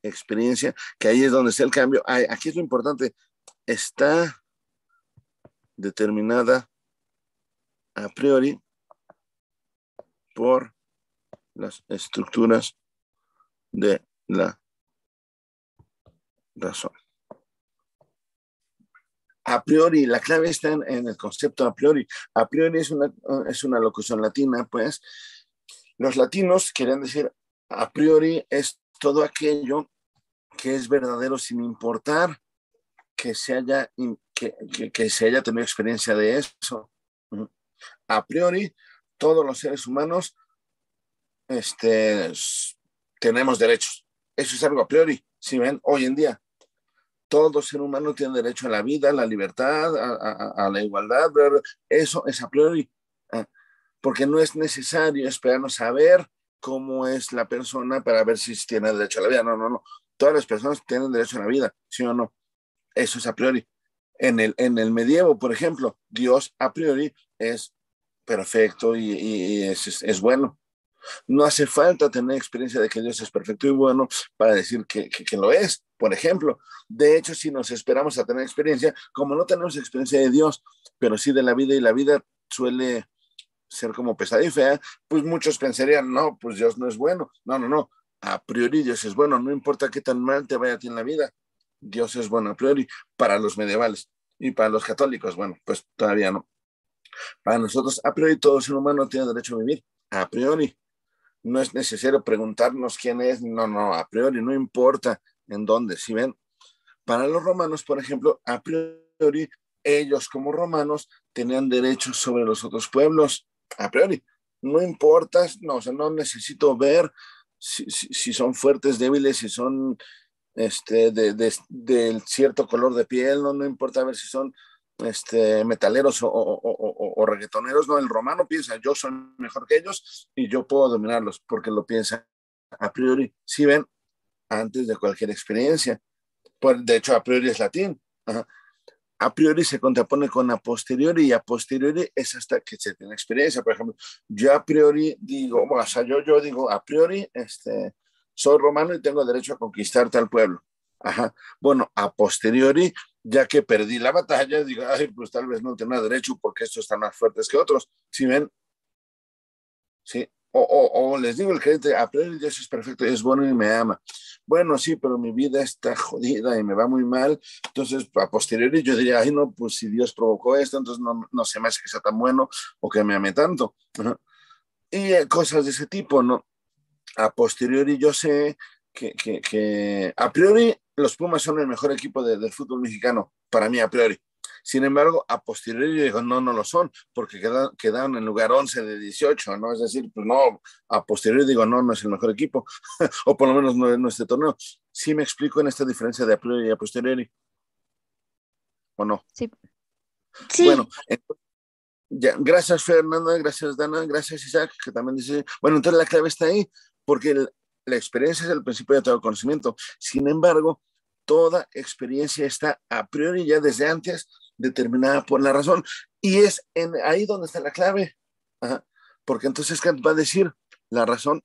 experiencia, que ahí es donde está el cambio, aquí es lo importante, está determinada a priori por las estructuras de la razón. A priori, la clave está en el concepto a priori. A priori es una locución latina, pues. Los latinos querían decir a priori es todo aquello que es verdadero sin importar que se haya tenido experiencia de eso. A priori, todos los seres humanos tenemos derechos. Eso es algo a priori. Si ven, hoy en día, todo ser humano tiene derecho a la vida, a la libertad, a la igualdad. Eso es a priori. Porque no es necesario esperarnos a ver cómo es la persona para ver si tiene derecho a la vida. No. Todas las personas tienen derecho a la vida, ¿sí o no? Eso es a priori. En el medievo, por ejemplo, Dios a priori es perfecto y es bueno. No hace falta tener experiencia de que Dios es perfecto y bueno para decir que lo es, por ejemplo. De hecho, si nos esperamos a tener experiencia, como no tenemos experiencia de Dios, pero sí de la vida, y la vida suele ser como pesada y fea, pues muchos pensarían, no, pues Dios no es bueno. No. A priori Dios es bueno, no importa qué tan mal te vaya a ti en la vida. Dios es bueno a priori para los medievales, y para los católicos, bueno, pues todavía no. Para nosotros, a priori, todo ser humano tiene derecho a vivir, a priori. No es necesario preguntarnos quién es, no, a priori, no importa en dónde, ¿sí ven? Para los romanos, por ejemplo, a priori, ellos como romanos tenían derechos sobre los otros pueblos, a priori. No importa, no, o sea, no necesito ver si son fuertes, débiles, si son de cierto color de piel, no importa ver si son metaleros o reggaetoneros, no, el romano piensa, yo soy mejor que ellos y yo puedo dominarlos, porque lo piensa a priori, si ven, antes de cualquier experiencia. De hecho, a priori es latín. Ajá. A priori se contrapone con a posteriori, y a posteriori es hasta que se tiene experiencia. Por ejemplo, yo a priori digo, o sea, yo digo a priori, soy romano y tengo derecho a conquistar tal pueblo. Ajá. Bueno, a posteriori, ya que perdí la batalla, digo, ay, pues tal vez no tenga derecho porque estos están más fuertes que otros. ¿Sí ven? Sí. O les digo el creyente, a priori Dios es perfecto, es bueno y me ama. Bueno, sí, pero mi vida está jodida y me va muy mal. Entonces, a posteriori yo diría, ay, no, pues si Dios provocó esto, entonces no se me hace que sea tan bueno o que me ame tanto. Uh-huh. Y cosas de ese tipo, ¿no? A posteriori yo sé que a priori los Pumas son el mejor equipo del fútbol mexicano, para mí a priori. Sin embargo, a posteriori digo, no, no lo son, porque quedaron en lugar 11 de 18, ¿no? Es decir, pues no, a posteriori digo, no, no es el mejor equipo, o por lo menos no en este torneo. ¿Sí me explico en esta diferencia de a priori y a posteriori? ¿O no? Sí. Bueno, Sí, entonces, ya, gracias Fernanda, gracias Dana, gracias Isaac, que también dice, bueno, entonces la clave está ahí, porque la experiencia es el principio de todo conocimiento. Sin embargo, toda experiencia está a priori ya desde antes determinada por la razón. Y es ahí donde está la clave. Ajá. Porque entonces Kant va a decir, la razón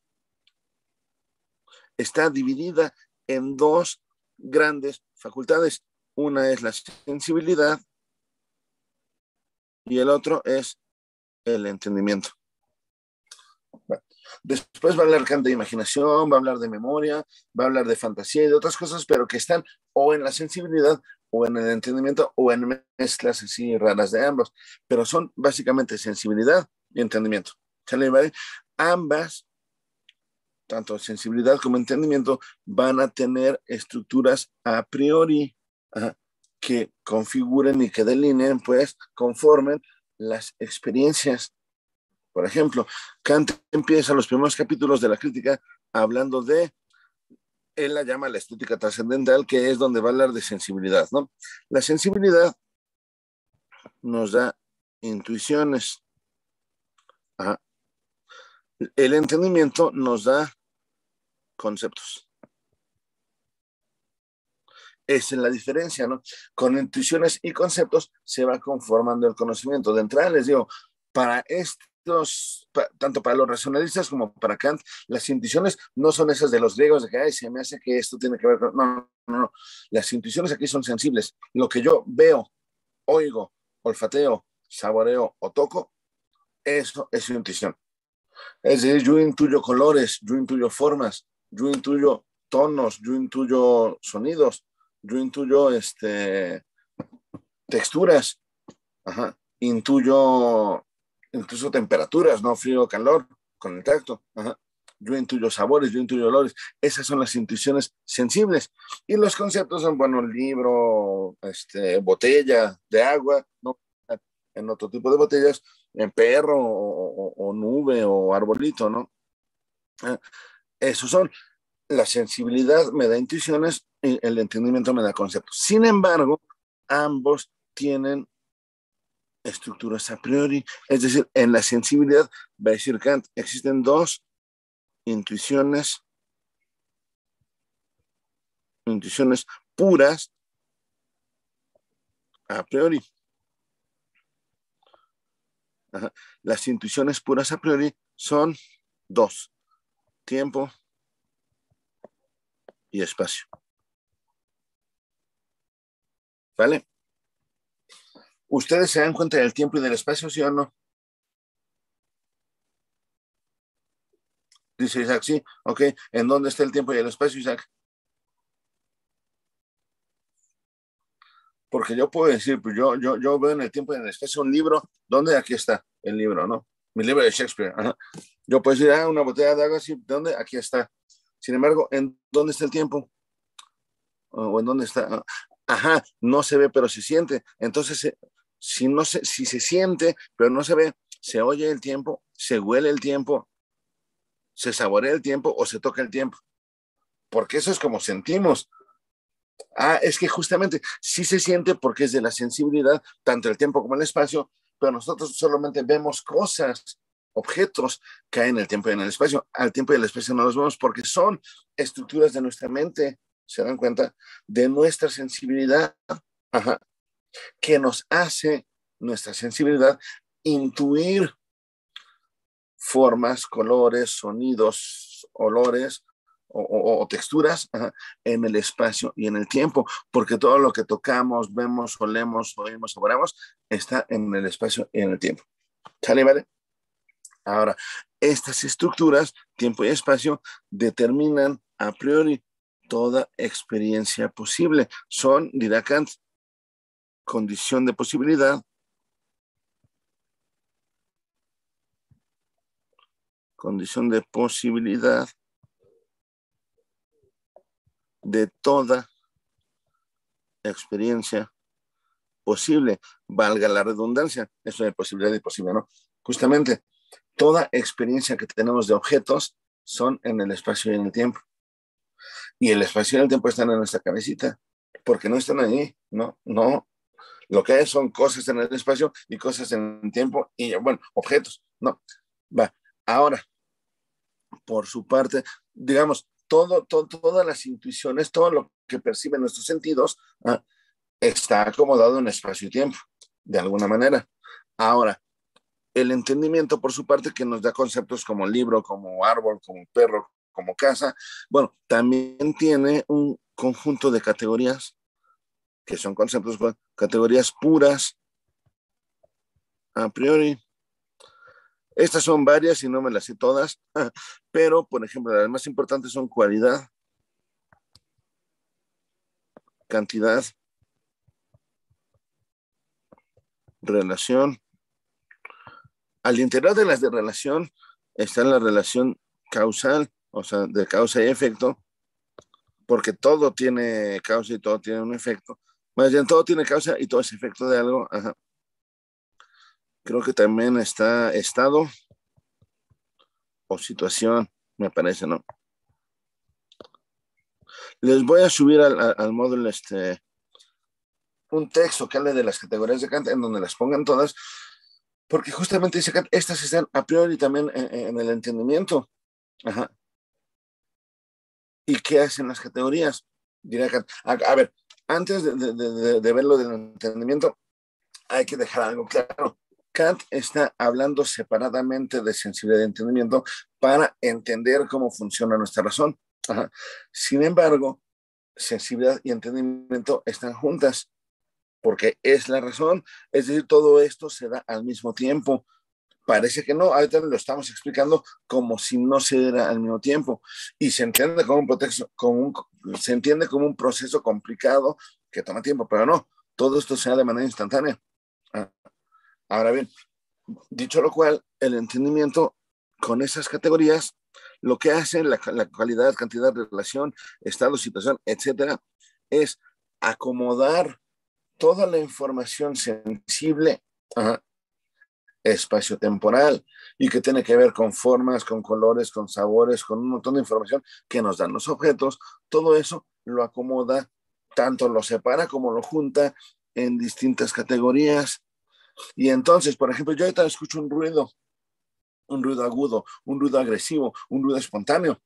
está dividida en dos grandes facultades. Una es la sensibilidad y el otro es el entendimiento. Después va a hablar Kant de imaginación, va a hablar de memoria, va a hablar de fantasía y de otras cosas, pero que están o en la sensibilidad o en el entendimiento o en mezclas así raras de ambos, pero son básicamente sensibilidad y entendimiento. ¿Sale, vale? Ambas, tanto sensibilidad como entendimiento, van a tener estructuras a priori, que configuren y que delineen, pues, conformen las experiencias. Por ejemplo, Kant empieza los primeros capítulos de la crítica hablando él la llama la estética trascendental, que es donde va a hablar de sensibilidad, ¿no? La sensibilidad nos da intuiciones. Ajá. El entendimiento nos da conceptos. Esa es la diferencia, ¿no? Con intuiciones y conceptos se va conformando el conocimiento. De entrada les digo, para tanto para los racionalistas como para Kant, las intuiciones no son esas de los griegos de que, ay, se me hace que esto tiene que ver con... No, no, no. Las intuiciones aquí son sensibles. Lo que yo veo, oigo, olfateo, saboreo o toco, eso es intuición. Es decir, yo intuyo colores, yo intuyo formas, yo intuyo tonos, yo intuyo sonidos, yo intuyo texturas, ajá. Intuyo incluso temperaturas, ¿no? Frío, calor, con el tacto, ajá. Yo intuyo sabores, yo intuyo olores. Esas son las intuiciones sensibles. Y los conceptos son, bueno, libro, botella de agua, ¿no? En otro tipo de botellas, en perro o nube o arbolito, ¿no? Esos son. La sensibilidad me da intuiciones y el entendimiento me da conceptos. Sin embargo, ambos tienen estructuras a priori. Es decir, en la sensibilidad, va a decir Kant, existen dos intuiciones, intuiciones puras a priori. Ajá. Las intuiciones puras a priori son dos: tiempo y espacio. ¿Vale? ¿Ustedes se dan cuenta del tiempo y del espacio, sí o no? Dice Isaac, sí, ok. ¿En dónde está el tiempo y el espacio, Isaac? Porque yo puedo decir, pues yo veo en el tiempo y en el espacio un libro, ¿dónde? Aquí está el libro, ¿no? Mi libro de Shakespeare. Ajá. Yo puedo decir, una botella de agua, sí, ¿dónde? Aquí está. Sin embargo, ¿en dónde está el tiempo? ¿O en dónde está? Ajá, no se ve, pero se siente. Entonces, si se siente, pero no se ve, se oye el tiempo, se huele el tiempo, se saborea el tiempo o se toca el tiempo. Porque eso es como sentimos. Es que justamente sí se siente porque es de la sensibilidad, tanto el tiempo como el espacio, pero nosotros solamente vemos cosas, objetos que hay en el tiempo y en el espacio. Al tiempo y al espacio no los vemos porque son estructuras de nuestra mente, ¿se dan cuenta? De nuestra sensibilidad, ajá, que nos hace nuestra sensibilidad intuir formas, colores, sonidos, olores o texturas, ajá, en el espacio y en el tiempo, porque todo lo que tocamos, vemos, olemos, oímos, saboreamos, está en el espacio y en el tiempo. ¿Sale, vale? Ahora, estas estructuras, tiempo y espacio, determinan a priori toda experiencia posible. Son, dirá Kant, condición de posibilidad, condición de posibilidad de toda experiencia posible, valga la redundancia, eso de posibilidad y posible, ¿no? Justamente, toda experiencia que tenemos de objetos son en el espacio y en el tiempo. Y el espacio y el tiempo están en nuestra cabecita, porque no están ahí, ¿no? No, lo que hay son cosas en el espacio y cosas en el tiempo y, bueno, objetos, ¿no? Va, ahora, por su parte, digamos, todas las intuiciones, todo lo que perciben nuestros sentidos, está acomodado en espacio y tiempo, de alguna manera. Ahora, el entendimiento, por su parte, que nos da conceptos como libro, como árbol, como perro, como casa, bueno, también tiene un conjunto de categorías que son conceptos, categorías puras a priori. Estas son varias y no me las sé todas, pero, por ejemplo, las más importantes son cualidad, cantidad, relación. Al interior de las de relación está la relación causal, o sea, de causa y efecto, porque todo tiene causa y todo tiene un efecto. Más bien, todo tiene causa y todo es efecto de algo. Ajá. Creo que también está estado o situación, me parece, ¿no? Les voy a subir al módulo un texto que hable de las categorías de Kant, en donde las pongan todas, porque justamente dice Kant, estas están a priori también en el entendimiento. Ajá. ¿Y qué hacen las categorías? Dirá Kant. A ver, antes de ver lo del entendimiento, hay que dejar algo claro. Kant está hablando separadamente de sensibilidad y entendimiento para entender cómo funciona nuestra razón. Ajá. Sin embargo, sensibilidad y entendimiento están juntas porque es la razón. Es decir, todo esto se da al mismo tiempo. Parece que no, ahorita lo estamos explicando como si no se diera al mismo tiempo y se entiende como un proceso, se entiende como un proceso complicado que toma tiempo, pero no, todo esto se da de manera instantánea. Ahora bien, dicho lo cual, el entendimiento con esas categorías, lo que hace la calidad, cantidad, relación, estado, situación, etcétera, es acomodar toda la información sensible espacio-temporal y que tiene que ver con formas, con colores, con sabores, con un montón de información que nos dan los objetos. Todo eso lo acomoda, tanto lo separa como lo junta en distintas categorías. Y entonces, por ejemplo, yo ahorita escucho un ruido agudo, un ruido agresivo, un ruido espontáneo.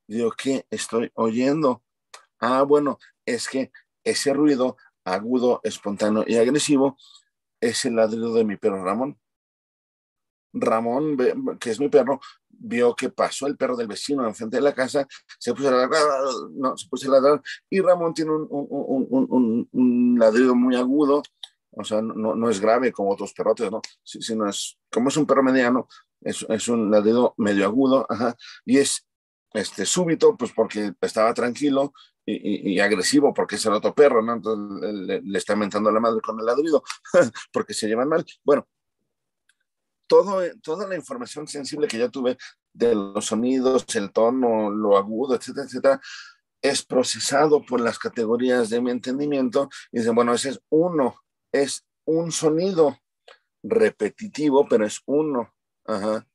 Y digo, ¿qué estoy oyendo? Bueno, es que ese ruido agudo, espontáneo y agresivo es el ladrido de mi perro Ramón. Ramón, que es mi perro, vio que pasó el perro del vecino enfrente de la casa, se puso a ladrar, no, se puso a ladrar, y Ramón tiene un ladrido muy agudo, o sea, no es grave como otros perrotes, ¿no? Sino es, como es un perro mediano, es un ladrido medio agudo, y es súbito, pues porque estaba tranquilo y agresivo, porque es el otro perro, ¿no? Entonces le está mentando a la madre con el ladrido, porque se llevan mal. Bueno, toda la información sensible que yo tuve de los sonidos, el tono, lo agudo, etcétera, etcétera, es procesado por las categorías de mi entendimiento y dicen, bueno, ese es un sonido repetitivo, pero es uno. Ajá.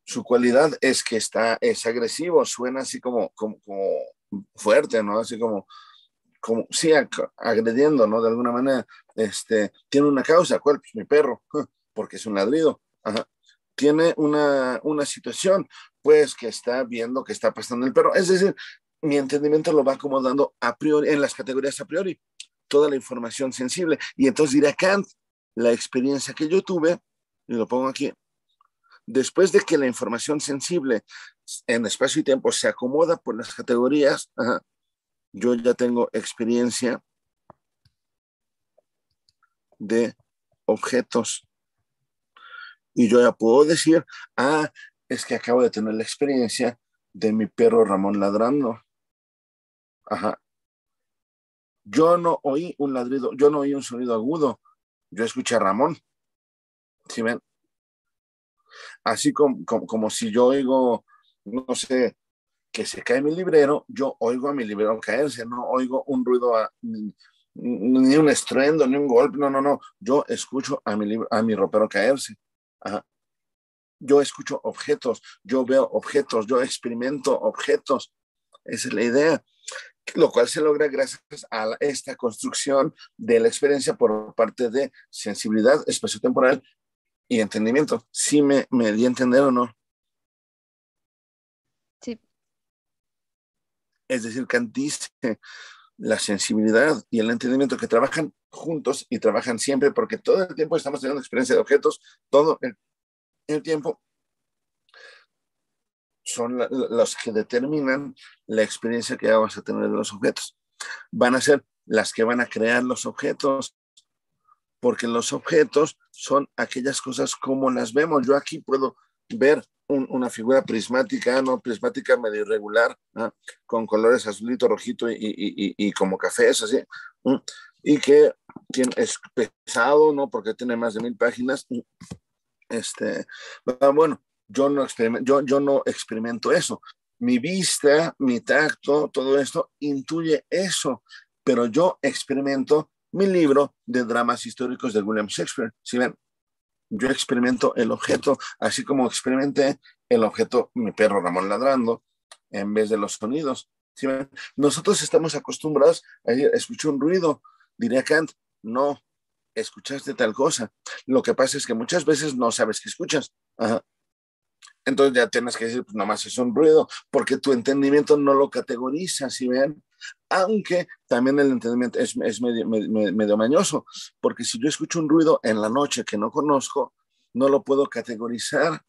Su cualidad es que es agresivo, suena así como fuerte, ¿no? Así como sí, agrediendo, ¿no? De alguna manera, tiene una causa, ¿cuál? Pues mi perro, porque es un ladrido. Ajá. Tiene una situación, pues, que está viendo que está pasando el perro. Es decir, mi entendimiento lo va acomodando a priori, en las categorías a priori, toda la información sensible. Y entonces dirá Kant, la experiencia que yo tuve, y lo pongo aquí, después de que la información sensible en espacio y tiempo se acomoda por las categorías, yo ya tengo experiencia de objetos. Y yo ya puedo decir, es que acabo de tener la experiencia de mi perro Ramón ladrando. Ajá. Yo no oí un ladrido, yo no oí un sonido agudo. Yo escuché a Ramón. ¿Sí ven? Así como si yo oigo, no sé, que se cae mi librero, yo oigo a mi librero caerse, no oigo un ruido ni un estruendo, ni un golpe, no. Yo escucho a mi ropero caerse. Ajá. Yo escucho objetos, yo veo objetos, yo experimento objetos. Esa es la idea, lo cual se logra gracias a esta construcción de la experiencia por parte de sensibilidad espaciotemporal y entendimiento. ¿Sí me di a entender o no? Sí. Es decir, Kant dice la sensibilidad y el entendimiento que trabajan juntos y trabajan siempre porque todo el tiempo estamos teniendo experiencia de objetos, todo el tiempo son los que determinan la experiencia que vamos a tener de los objetos. Van a ser las que van a crear los objetos, porque los objetos son aquellas cosas como las vemos. Yo aquí puedo ver una figura prismática, no prismática medio irregular, ¿no? Con colores azulito, rojito y como cafés, así, ¿no? Y que es pesado, ¿no? Porque tiene más de 1000 páginas. Bueno, yo no experimento eso. Mi vista, mi tacto, todo esto intuye eso, pero yo experimento mi libro de dramas históricos de William Shakespeare. ¿Sí ven? Yo experimento el objeto, así como experimenté el objeto, mi perro Ramón ladrando, en vez de los sonidos. ¿Sí ven? Nosotros estamos acostumbrados a escuchar un ruido, diría Kant, no, escuchaste tal cosa. Lo que pasa es que muchas veces no sabes qué escuchas. Ajá. Entonces ya tienes que decir, pues nomás es un ruido, porque tu entendimiento no lo categoriza, ¿sí ven? Aunque también el entendimiento es medio mañoso, porque si yo escucho un ruido en la noche que no conozco, no lo puedo categorizar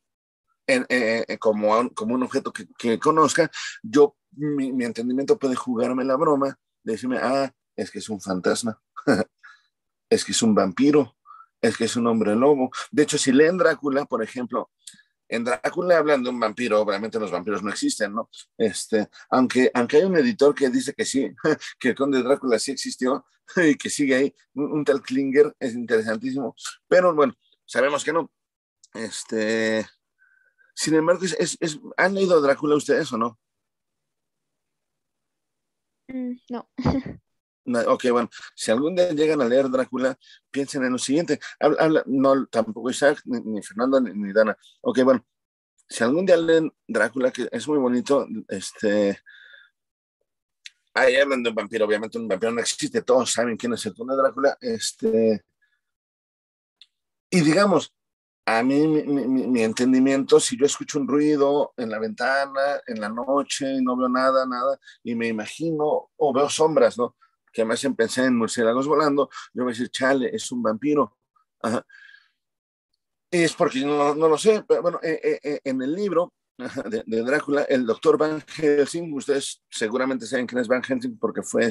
como un objeto que conozca. Mi entendimiento puede jugarme la broma, decirme, es que es un fantasma, es que es un vampiro, es que es un hombre lobo. De hecho, si leen Drácula, por ejemplo, en Drácula hablan de un vampiro, obviamente los vampiros no existen, ¿no? Aunque hay un editor que dice que sí, que el conde Drácula sí existió y que sigue ahí, un tal Klinger, es interesantísimo, pero bueno, sabemos que no. Sin embargo, ¿han leído Drácula ustedes o no? No. No, ok, bueno, si algún día llegan a leer Drácula, piensen en lo siguiente. No, tampoco Isaac, ni Fernando, ni Dana. Ok, bueno, si algún día leen Drácula, que es muy bonito, ahí hablan de un vampiro, obviamente un vampiro no existe, todos saben quién es el conde Drácula, y digamos, a mí mi entendimiento, si yo escucho un ruido en la ventana, en la noche, y no veo nada, y me imagino, o veo sombras, ¿no? Que me hacen pensar en murciélagos volando, yo voy a decir, chale, es un vampiro. Ajá. Y es porque no lo sé, pero bueno, en el libro de Drácula, el doctor Van Helsing, ustedes seguramente saben quién es Van Helsing porque fue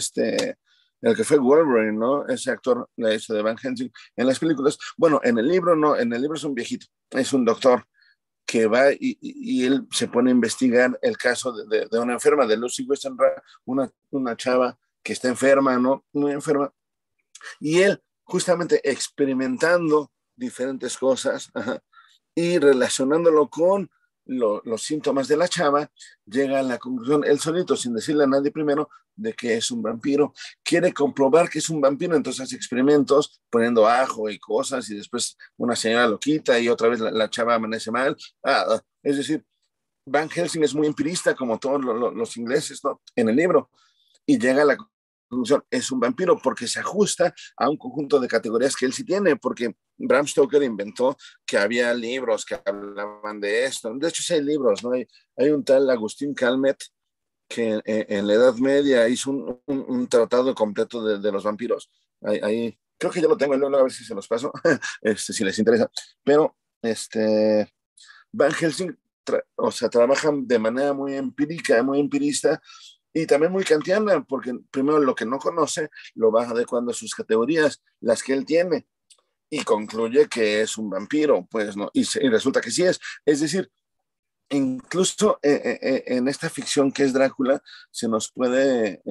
el que fue Wolverine, ¿no? Ese actor la hizo de Van Helsing en las películas. Bueno, en el libro no, en el libro es un viejito, es un doctor que va y él se pone a investigar el caso de una enferma, de Lucy Westenra, una chava que está enferma, ¿no? Muy enferma. Y él, justamente experimentando diferentes cosas, ajá, y relacionándolo con los síntomas de la chava, llega a la conclusión, él solito, sin decirle a nadie primero, de que es un vampiro. Quiere comprobar que es un vampiro, entonces hace experimentos poniendo ajo y cosas, y después una señora lo quita y otra vez la chava amanece mal. Es decir, Van Helsing es muy empirista, como todos los ingleses, ¿no? En el libro, y llega a la conclusión, es un vampiro porque se ajusta a un conjunto de categorías que él sí tiene, porque Bram Stoker inventó que había libros que hablaban de esto. De hecho, sí hay libros, ¿no? Hay un tal Agustín Calmet que en la Edad Media hizo un tratado completo de los vampiros. Ahí, creo que ya lo tengo, luego a ver si se los paso, si les interesa. Pero Van Helsing, o sea, trabajan de manera muy empírica, muy empirista, y también muy kantiana, porque primero lo que no conoce lo va adecuando a sus categorías, las que él tiene, y concluye que es un vampiro, pues, ¿no? Y resulta que sí es. Es decir, incluso en esta ficción que es Drácula, se nos puede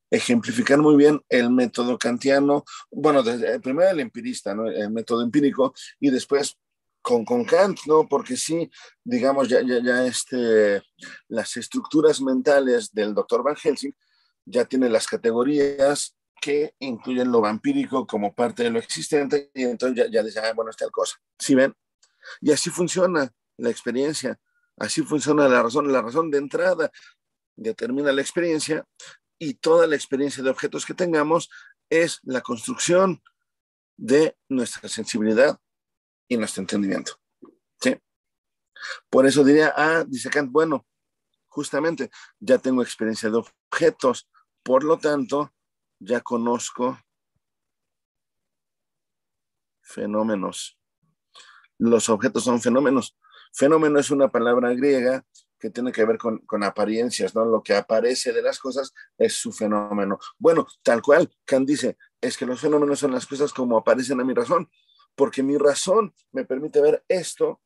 ejemplificar muy bien el método kantiano, bueno, primero el empirista, ¿no? El método empírico, y después con Kant, ¿no? Porque sí, digamos, ya las estructuras mentales del doctor Van Helsing ya tiene las categorías que incluyen lo vampírico como parte de lo existente, y entonces ya dice, bueno, es tal cosa. ¿Sí ven? Y así funciona la experiencia, así funciona la razón de entrada determina la experiencia, y toda la experiencia de objetos que tengamos es la construcción de nuestra sensibilidad y nuestro entendimiento. ¿Sí? Por eso diría, dice Kant, bueno, justamente ya tengo experiencia de objetos, por lo tanto, ya conozco fenómenos. Los objetos son fenómenos. Fenómeno es una palabra griega que tiene que ver con apariencias, ¿no? Lo que aparece de las cosas es su fenómeno. Bueno, tal cual, Kant dice, es que los fenómenos son las cosas como aparecen a mi razón, porque mi razón me permite ver esto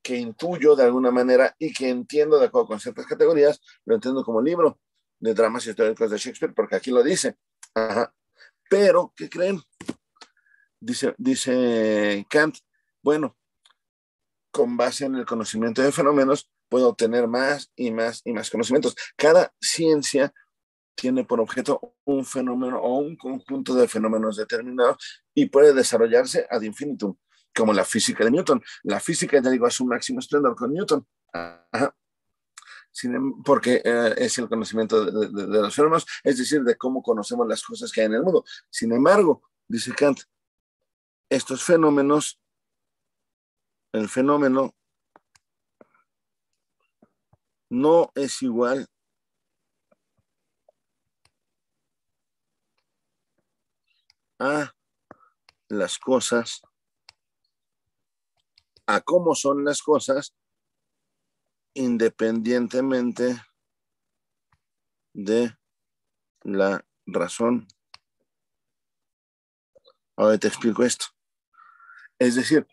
que intuyo de alguna manera y que entiendo de acuerdo con ciertas categorías, lo entiendo como libro de dramas históricos de Shakespeare, porque aquí lo dice. Ajá. Pero, ¿qué creen? Dice Kant, bueno, con base en el conocimiento de fenómenos, puedo obtener más y más y más conocimientos. Cada ciencia tiene por objeto un fenómeno o un conjunto de fenómenos determinados y puede desarrollarse ad infinitum, como la física de Newton. La física ya llegó a su máximo esplendor con Newton. Ajá. Porque es el conocimiento de los fenómenos, es decir, de cómo conocemos las cosas que hay en el mundo. Sin embargo, dice Kant, estos fenómenos, el fenómeno no es igual a las cosas, a cómo son las cosas, independientemente de la razón. Ahora te explico esto. Es decir,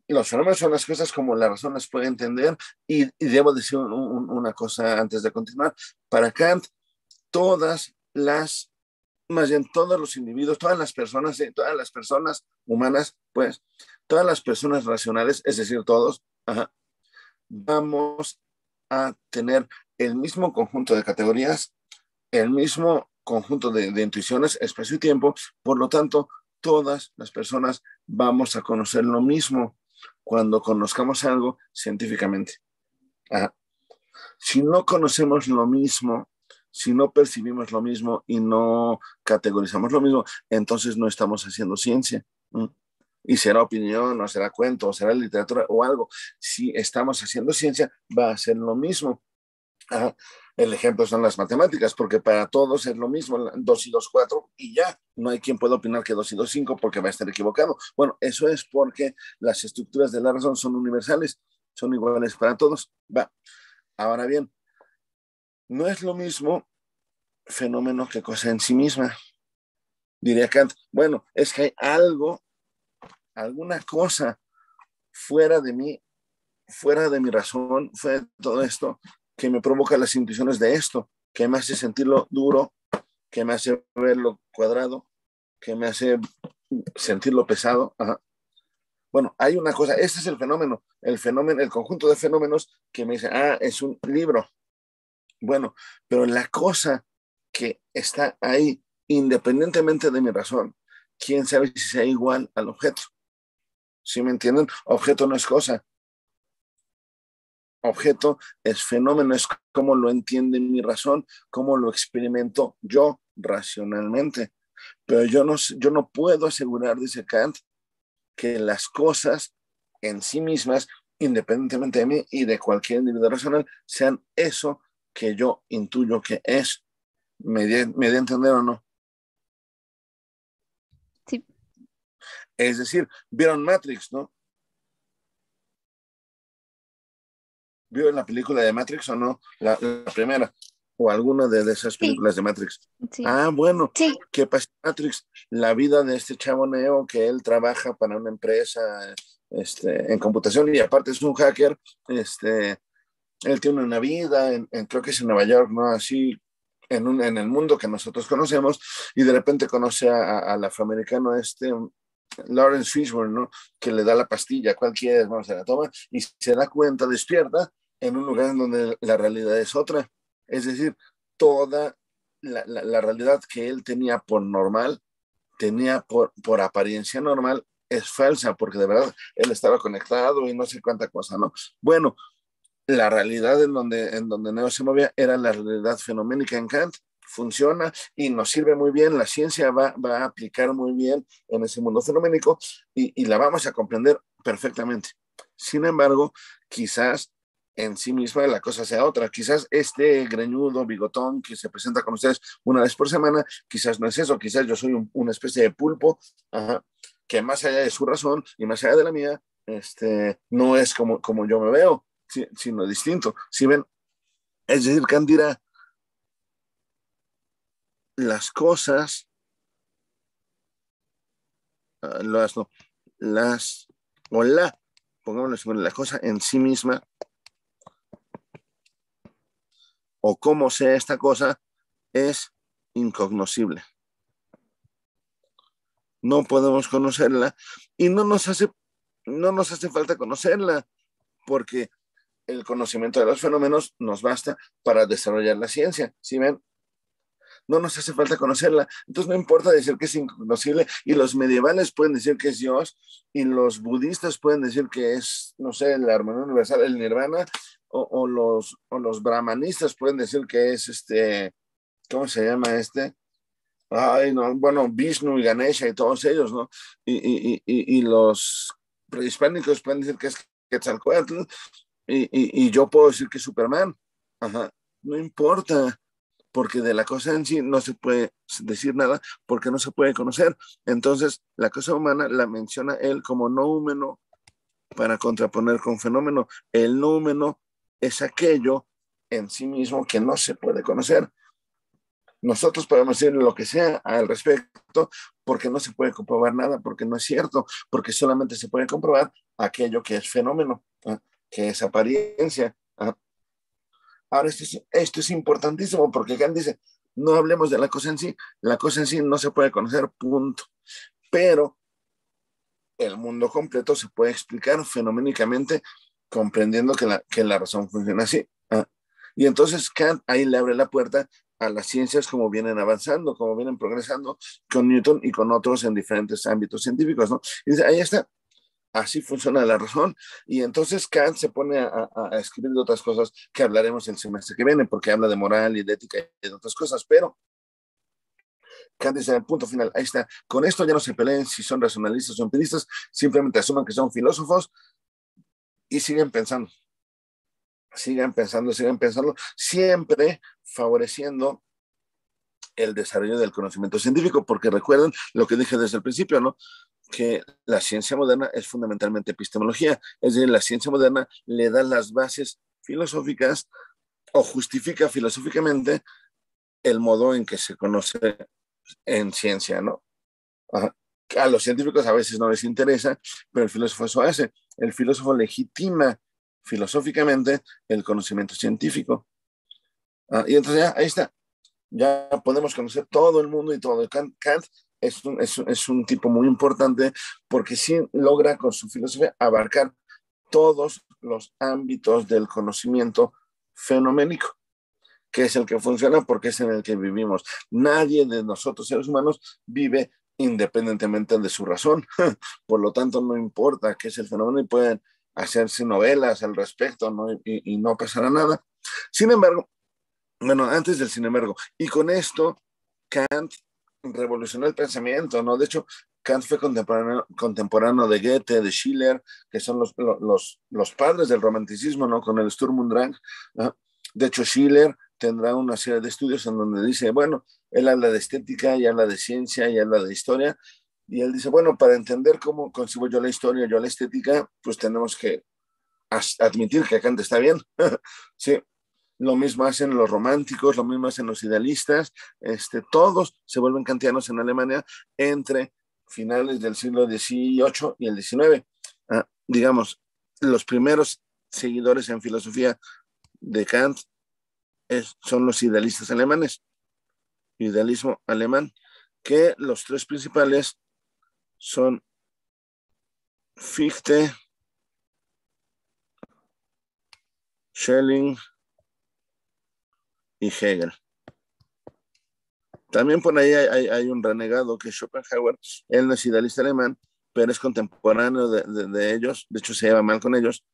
los fenómenos son las cosas como la razón las puede entender, y debo decir una cosa antes de continuar. Para Kant, más bien todos los individuos, todas las personas humanas, pues, todas las personas racionales, es decir, todos, vamos a tener el mismo conjunto de categorías, el mismo conjunto de intuiciones, espacio y tiempo. Por lo tanto, todas las personas vamos a conocer lo mismo cuando conozcamos algo científicamente. Si no conocemos lo mismo, si no percibimos lo mismo y no categorizamos lo mismo, entonces no estamos haciendo ciencia. Y será opinión, o será cuento, o será literatura o algo. Si estamos haciendo ciencia, va a ser lo mismo. El ejemplo son las matemáticas, porque para todos es lo mismo, 2 y 2, 4, y ya. No hay quien pueda opinar que 2 y 2, 5 porque va a estar equivocado. Bueno, eso es porque las estructuras de la razón son universales, son iguales para todos. Va. Ahora bien, no es lo mismo fenómeno que cosa en sí misma. Diría Kant, bueno, es que hay algo, alguna cosa fuera de mí, fuera de mi razón, fuera de todo esto, que me provoca las intuiciones de esto, que me hace sentirlo duro, que me hace verlo cuadrado, que me hace sentirlo pesado. Bueno, hay una cosa, este es el fenómeno, el conjunto de fenómenos que me dice, es un libro. Bueno, pero la cosa que está ahí, independientemente de mi razón, quién sabe si sea igual al objeto. ¿Sí me entienden? Objeto no es cosa. Objeto es fenómeno, es cómo lo entiende mi razón, cómo lo experimento yo racionalmente. Pero yo no puedo asegurar, dice Kant, que las cosas en sí mismas, independientemente de mí y de cualquier individuo racional, sean eso que yo intuyo que es. ¿Me di a entender o no? Sí. Es decir, ¿vieron Matrix, no? ¿Vieron la película de Matrix o no? La primera, o alguna de esas películas de Matrix. Sí. Bueno, Sí. ¿qué pasa en Matrix? La vida de este chavo Neo, que él trabaja para una empresa en computación, y aparte es un hacker. Él tiene una vida, creo que es en Nueva York, ¿no? Así, en el mundo que nosotros conocemos, y de repente conoce al afroamericano Lawrence Fishburne, ¿no? Que le da la pastilla, cualquiera, ¿no? Se la toma y se da cuenta, despierta en un lugar en donde la realidad es otra. Es decir, toda la realidad que él tenía por normal, tenía por apariencia normal, es falsa, porque de verdad él estaba conectado y no sé cuánta cosa, ¿no? Bueno, la realidad en donde Neo se movía era la realidad fenoménica en Kant, funciona y nos sirve muy bien, la ciencia va a aplicar muy bien en ese mundo fenoménico y la vamos a comprender perfectamente. Sin embargo, quizás en sí misma la cosa sea otra. Quizás este greñudo, bigotón que se presenta con ustedes una vez por semana, quizás no es eso, quizás yo soy una especie de pulpo, ajá, que más allá de su razón y más allá de la mía, no es como yo me veo, sino distinto. Si ven, es decir, Kant dirá, las cosas, no, las, o pongámoslo así, la cosa en sí misma, o cómo sea esta cosa, es incognoscible. No podemos conocerla y no nos hace falta conocerla, porque el conocimiento de los fenómenos nos basta para desarrollar la ciencia. ¿Sí ven? No nos hace falta conocerla. Entonces no importa decir que es incognoscible, y los medievales pueden decir que es Dios, y los budistas pueden decir que es, no sé, la armonía universal, el nirvana, o los brahmanistas pueden decir que es ¿cómo se llama este? Ay, no, bueno, Vishnu y Ganesha y todos ellos, ¿no? Y los prehispánicos pueden decir que es Quetzalcóatl, y yo puedo decir que es Superman. Ajá. No importa, porque de la cosa en sí no se puede decir nada, porque no se puede conocer. Entonces, la cosa humana la menciona él como noumeno para contraponer con fenómeno. El noumeno es aquello en sí mismo que no se puede conocer. Nosotros podemos decir lo que sea al respecto, porque no se puede comprobar nada, porque no es cierto, porque solamente se puede comprobar aquello que es fenómeno, que es apariencia. Ahora, esto es importantísimo, porque Kant dice, no hablemos de la cosa en sí no se puede conocer, punto. Pero el mundo completo se puede explicar fenoménicamente, comprendiendo que la razón funciona así. Y entonces Kant ahí le abre la puerta a las ciencias como vienen avanzando, como vienen progresando con Newton y con otros en diferentes ámbitos científicos, ¿no? Y dice, ahí está, así funciona la razón. Y entonces Kant se pone a escribir de otras cosas que hablaremos el semestre que viene, porque habla de moral y de ética y de otras cosas, pero Kant dice, el punto final, ahí está. Con esto ya no se peleen si son racionalistas o empiristas, simplemente asuman que son filósofos y siguen pensando, siempre favoreciendo el desarrollo del conocimiento científico, porque recuerden lo que dije desde el principio, ¿no? Que la ciencia moderna es fundamentalmente epistemología, es decir, la ciencia moderna le da las bases filosóficas o justifica filosóficamente el modo en que se conoce en ciencia, ¿no? Ajá. A los científicos a veces no les interesa, pero el filósofo eso hace. El filósofo legitima filosóficamente el conocimiento científico. Y entonces ya, ahí está. Ya podemos conocer todo el mundo y todo. Kant es un tipo muy importante, porque sí logra con su filosofía abarcar todos los ámbitos del conocimiento fenoménico, que es el que funciona porque es en el que vivimos. Nadie de nosotros, seres humanos, vive independientemente de su razón. Por lo tanto, no importa qué es el fenómeno, y pueden hacerse novelas al respecto, ¿no? Y no pasará nada. Sin embargo, bueno, antes del sin embargo, y con esto, Kant revolucionó el pensamiento, ¿no? De hecho, Kant fue contemporáneo de Goethe, de Schiller, que son los padres del romanticismo, ¿no? Con el Sturm und Drang, ¿no? De hecho, Schiller tendrá una serie de estudios en donde dice, bueno, él habla de estética y habla de ciencia y habla de historia, y él dice, bueno, para entender cómo concibo yo la historia, yo la estética, pues tenemos que admitir que Kant está bien. Sí. Lo mismo hacen los románticos, lo mismo hacen los idealistas, todos se vuelven kantianos en Alemania entre finales del siglo XVIII y el XIX. Digamos, los primeros seguidores en filosofía de Kant son los idealistas alemanes, idealismo alemán, que los tres principales son Fichte, Schelling y Hegel. También por ahí hay un renegado que es Schopenhauer. Él no es idealista alemán, pero es contemporáneo de ellos. De hecho, se lleva mal con ellos.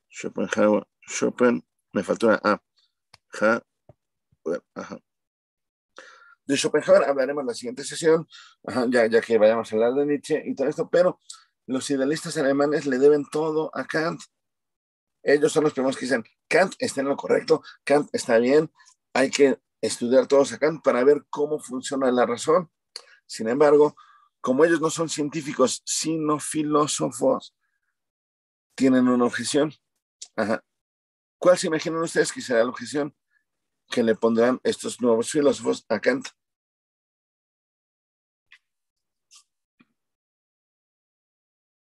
Schopenhauer, me faltó una A. Ajá. De Schopenhauer hablaremos en la siguiente sesión, ya que vayamos a hablar de Nietzsche y todo esto, pero los idealistas alemanes le deben todo a Kant. Ellos son los primeros que dicen, Kant está en lo correcto, Kant está bien, hay que estudiar todos a Kant para ver cómo funciona la razón. Sin embargo, como ellos no son científicos, sino filósofos, tienen una objeción. Ajá. ¿Cuál se imaginan ustedes que será la objeción que le pondrán estos nuevos filósofos a Kant?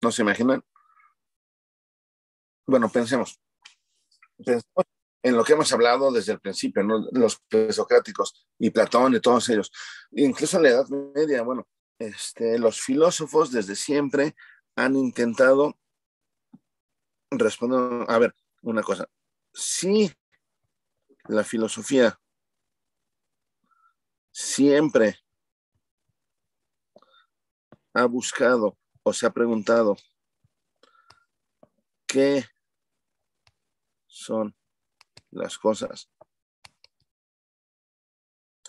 ¿No se imaginan? Bueno, pensemos en lo que hemos hablado desde el principio, ¿no? Los presocráticos y Platón y todos ellos. Incluso en la Edad Media, bueno, los filósofos desde siempre han intentado responder, a ver, una cosa, si la filosofía siempre ha buscado o se ha preguntado qué son las cosas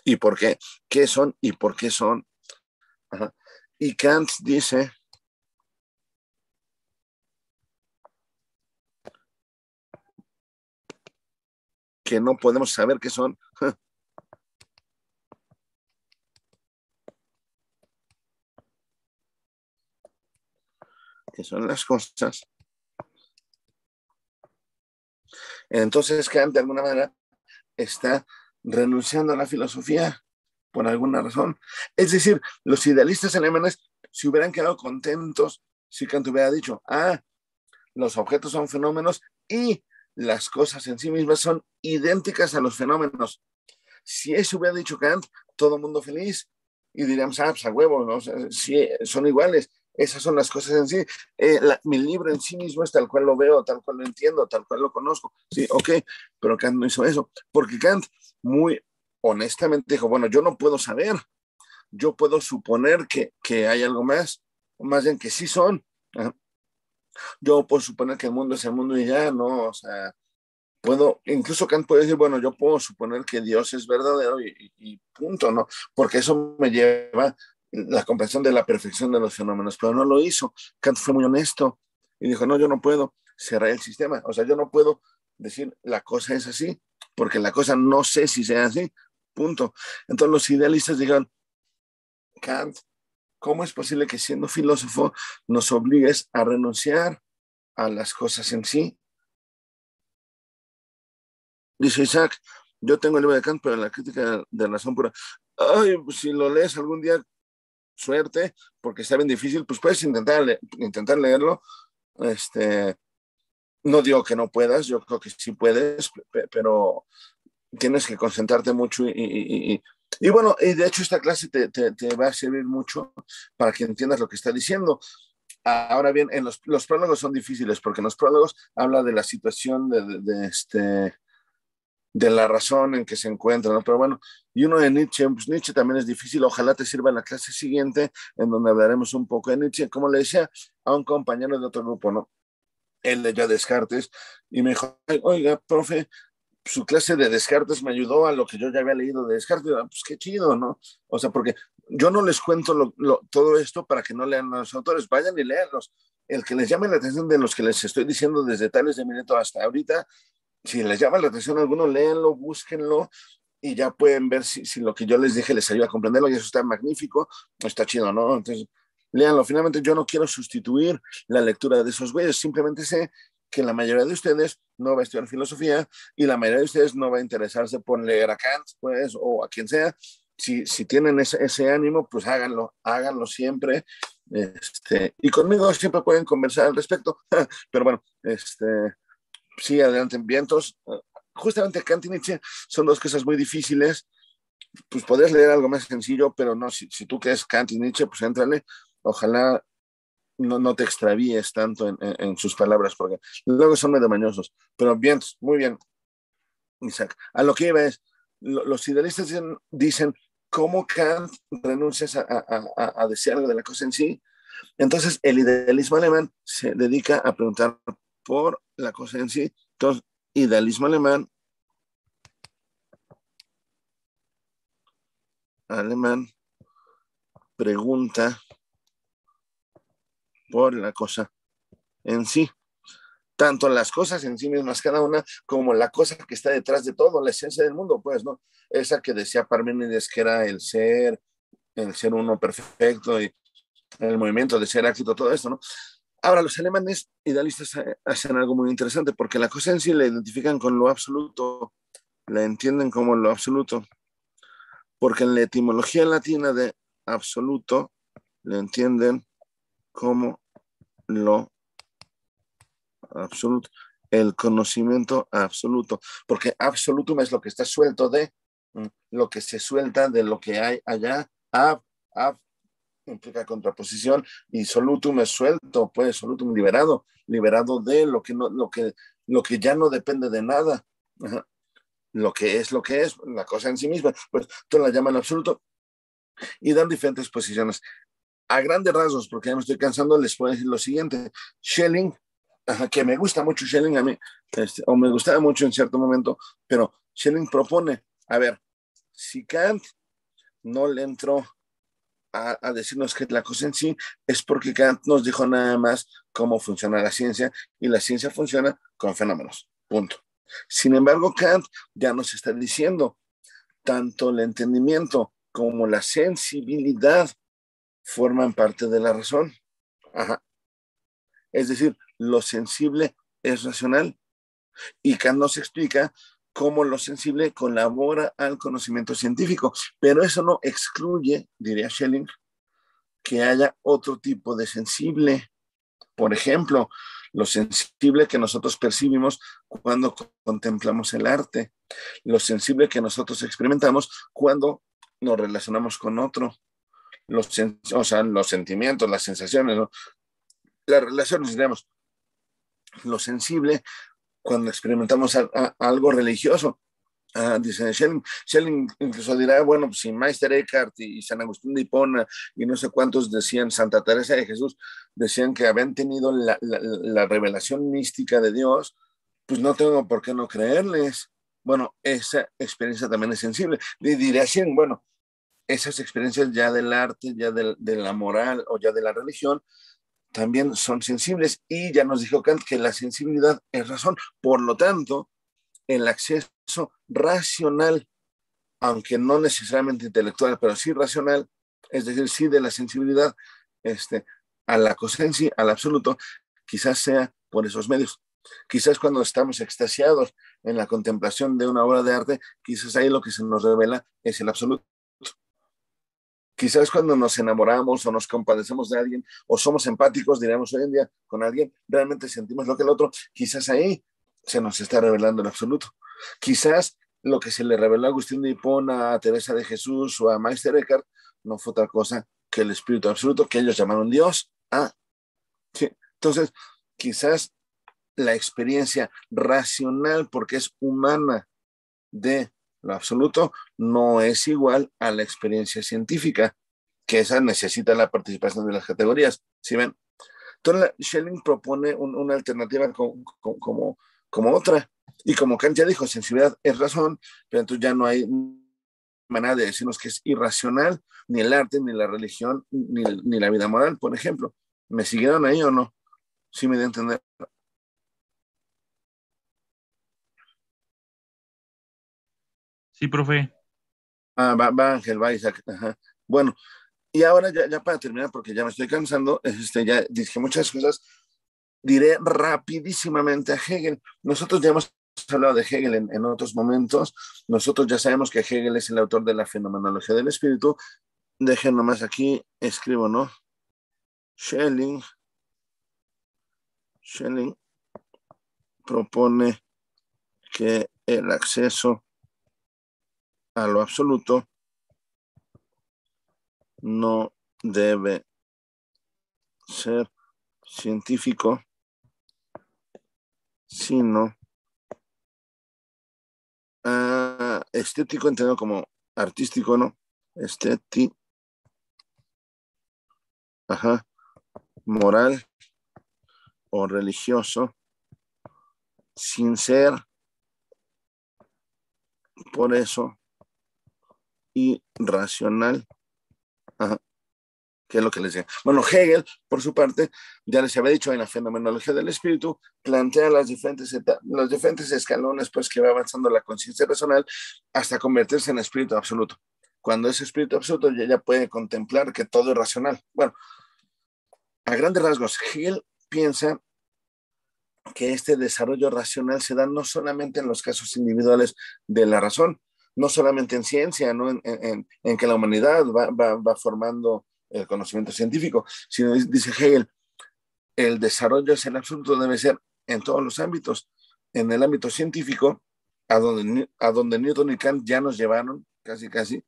y por qué, qué son y por qué son. Ajá. Y Kant dice que no podemos saber qué son. Que son las cosas. Entonces Kant de alguna manera está renunciando a la filosofía por alguna razón. Es decir, los idealistas alemanes se hubieran quedado contentos si Kant hubiera dicho, los objetos son fenómenos y las cosas en sí mismas son idénticas a los fenómenos. Si eso hubiera dicho Kant, todo el mundo feliz y diríamos, pues a huevo, ¿no? O sea, sí, son iguales. Esas son las cosas en sí. Mi libro en sí mismo es tal cual lo veo, tal cual lo entiendo, tal cual lo conozco. Sí, ok, pero Kant no hizo eso. Porque Kant muy honestamente dijo, bueno, yo no puedo saber, yo puedo suponer que hay algo más bien que sí son. Yo puedo suponer que el mundo es el mundo y ya, ¿no? O sea, incluso Kant puede decir, bueno, yo puedo suponer que Dios es verdadero y punto, ¿no? Porque eso me lleva la comprensión de la perfección de los fenómenos, pero no lo hizo. Kant fue muy honesto y dijo, no, yo no puedo cerrar el sistema, o sea, yo no puedo decir la cosa es así, porque la cosa no sé si sea así, punto. Entonces los idealistas dijeron, Kant, ¿cómo es posible que siendo filósofo nos obligues a renunciar a las cosas en sí? Dice Isaac, yo tengo el libro de Kant, pero la crítica de razón pura. Ay, pues si lo lees algún día, suerte, porque está bien difícil, pues puedes intentar leerlo. No digo que no puedas, yo creo que sí puedes, pero tienes que concentrarte mucho y bueno, y de hecho esta clase te va a servir mucho para que entiendas lo que está diciendo. Ahora bien, en los prólogos son difíciles porque en los prólogos habla de la situación de la razón en que se encuentra, ¿no? Pero bueno, y uno de Nietzsche, pues Nietzsche también es difícil, ojalá te sirva en la clase siguiente, en donde hablaremos un poco de Nietzsche, como le decía a un compañero de otro grupo, ¿no? Él leyó Descartes y me dijo, oiga, profe, su clase de Descartes me ayudó a lo que yo ya había leído de Descartes. Pues qué chido, ¿no? O sea, porque yo no les cuento todo esto para que no lean los autores, vayan y leanlos. El que les llame la atención de los que les estoy diciendo desde Tales de Mileto hasta ahorita, si les llama la atención a alguno, léanlo, búsquenlo y ya pueden ver si lo que yo les dije les ayuda a comprenderlo y eso está magnífico, está chido, ¿no? Entonces, léanlo. Finalmente, yo no quiero sustituir la lectura de esos güeyes, simplemente sé que la mayoría de ustedes no va a estudiar filosofía y la mayoría de ustedes no va a interesarse por leer a Kant, pues, o a quien sea. Si tienen ese ánimo, pues háganlo siempre. Y conmigo siempre pueden conversar al respecto. Pero bueno, sí, adelante, vientos. Justamente Kant y Nietzsche son dos cosas muy difíciles. Pues podrías leer algo más sencillo, pero no, si tú crees Kant y Nietzsche, pues éntrale. Ojalá no te extravíes tanto en sus palabras, porque luego son medio mañosos. Pero bien, muy bien, Isaac. A lo que iba es, los idealistas dicen cómo Kant renuncia a decir algo de la cosa en sí. Entonces, el idealismo alemán se dedica a preguntar por la cosa en sí. Entonces, idealismo alemán pregunta por la cosa en sí. Tanto las cosas en sí mismas, cada una, como la cosa que está detrás de todo, la esencia del mundo, pues, ¿no? Esa que decía Parménides que era el ser uno perfecto y el movimiento de ser éxito, todo esto, ¿no? Ahora, los alemanes idealistas hacen algo muy interesante porque la cosa en sí la identifican con lo absoluto, la entienden como lo absoluto, porque en la etimología latina de absoluto la entienden como lo absoluto, el conocimiento absoluto, porque absolutum es lo que está suelto de, lo que se suelta de lo que hay allá, ab implica contraposición y solutum es suelto, pues solutum liberado de lo que ya no depende de nada. Ajá. Lo que es, la cosa en sí misma, pues tú la llaman absoluto y dan diferentes posiciones. A grandes rasgos, porque ya me estoy cansando, les puedo decir lo siguiente. Schelling, que me gusta mucho Schelling a mí, o me gustaba mucho en cierto momento, pero Schelling propone, a ver, si Kant no le entró a decirnos que la cosa en sí es porque Kant nos dijo nada más cómo funciona la ciencia y la ciencia funciona con fenómenos, punto. Sin embargo, Kant ya nos está diciendo tanto el entendimiento como la sensibilidad forman parte de la razón. Ajá. Es decir, lo sensible es racional y Kant nos explica cómo lo sensible colabora al conocimiento científico, pero eso no excluye, diría Schelling, que haya otro tipo de sensible. Por ejemplo, lo sensible que nosotros percibimos cuando contemplamos el arte, lo sensible que nosotros experimentamos cuando nos relacionamos con otro, o sea, los sentimientos, las sensaciones, ¿no? Las relaciones, digamos, lo sensible cuando experimentamos algo religioso. Dice Schelling incluso dirá, bueno, pues si Meister Eckhart y San Agustín de Hipona y no sé cuántos decían, Santa Teresa de Jesús, decían que habían tenido la revelación mística de Dios, pues no tengo por qué no creerles. Bueno, esa experiencia también es sensible. Y diré así, bueno, esas experiencias ya del arte, ya de la moral o ya de la religión, también son sensibles. Y ya nos dijo Kant que la sensibilidad es razón. Por lo tanto, el acceso racional, aunque no necesariamente intelectual, pero sí racional, es decir, sí de la sensibilidad a la cosa en sí, al absoluto, quizás sea por esos medios. Quizás cuando estamos extasiados en la contemplación de una obra de arte, quizás ahí lo que se nos revela es el absoluto. Quizás cuando nos enamoramos o nos compadecemos de alguien o somos empáticos, diríamos hoy en día, con alguien, realmente sentimos lo que el otro, quizás ahí se nos está revelando el absoluto. Quizás lo que se le reveló a Agustín de Hipona, a Teresa de Jesús o a Meister Eckhart no fue otra cosa que el espíritu absoluto que ellos llamaron Dios. Sí. Entonces, quizás la experiencia racional, porque es humana, de lo absoluto, no es igual a la experiencia científica, que esa necesita la participación de las categorías. ¿Sí ven? Entonces, Schelling propone una alternativa como otra. Y como Kant ya dijo, sensibilidad es razón, pero entonces ya no hay manera de decirnos que es irracional ni el arte, ni la religión, ni la vida moral, por ejemplo. ¿Me siguieron ahí o no? Sí me di a entender. Sí, profe. Va Ángel, va Isaac. Ajá. Bueno, y ahora ya para terminar, porque ya me estoy cansando, ya dije muchas cosas, diré rapidísimamente a Hegel. Nosotros ya hemos hablado de Hegel en otros momentos. Nosotros ya sabemos que Hegel es el autor de la fenomenología del espíritu. Dejen nomás aquí, escribo, ¿no? Schelling propone que el acceso a lo absoluto no debe ser científico, sino estético, entendido como artístico, ¿no? moral o religioso, sin ser por eso irracional. ¿Qué es lo que les decía? Bueno, Hegel, por su parte, ya les había dicho en la fenomenología del espíritu, plantea los diferentes escalones pues, que va avanzando la conciencia personal hasta convertirse en espíritu absoluto. Cuando es espíritu absoluto, ya puede contemplar que todo es racional. Bueno, a grandes rasgos, Hegel piensa que este desarrollo racional se da no solamente en los casos individuales de la razón, no solamente en ciencia, ¿no? en que la humanidad va formando el conocimiento científico, sino, dice Hegel, el desarrollo hacia el absoluto debe ser en todos los ámbitos. En el ámbito científico, a donde Newton y Kant ya nos llevaron, casi,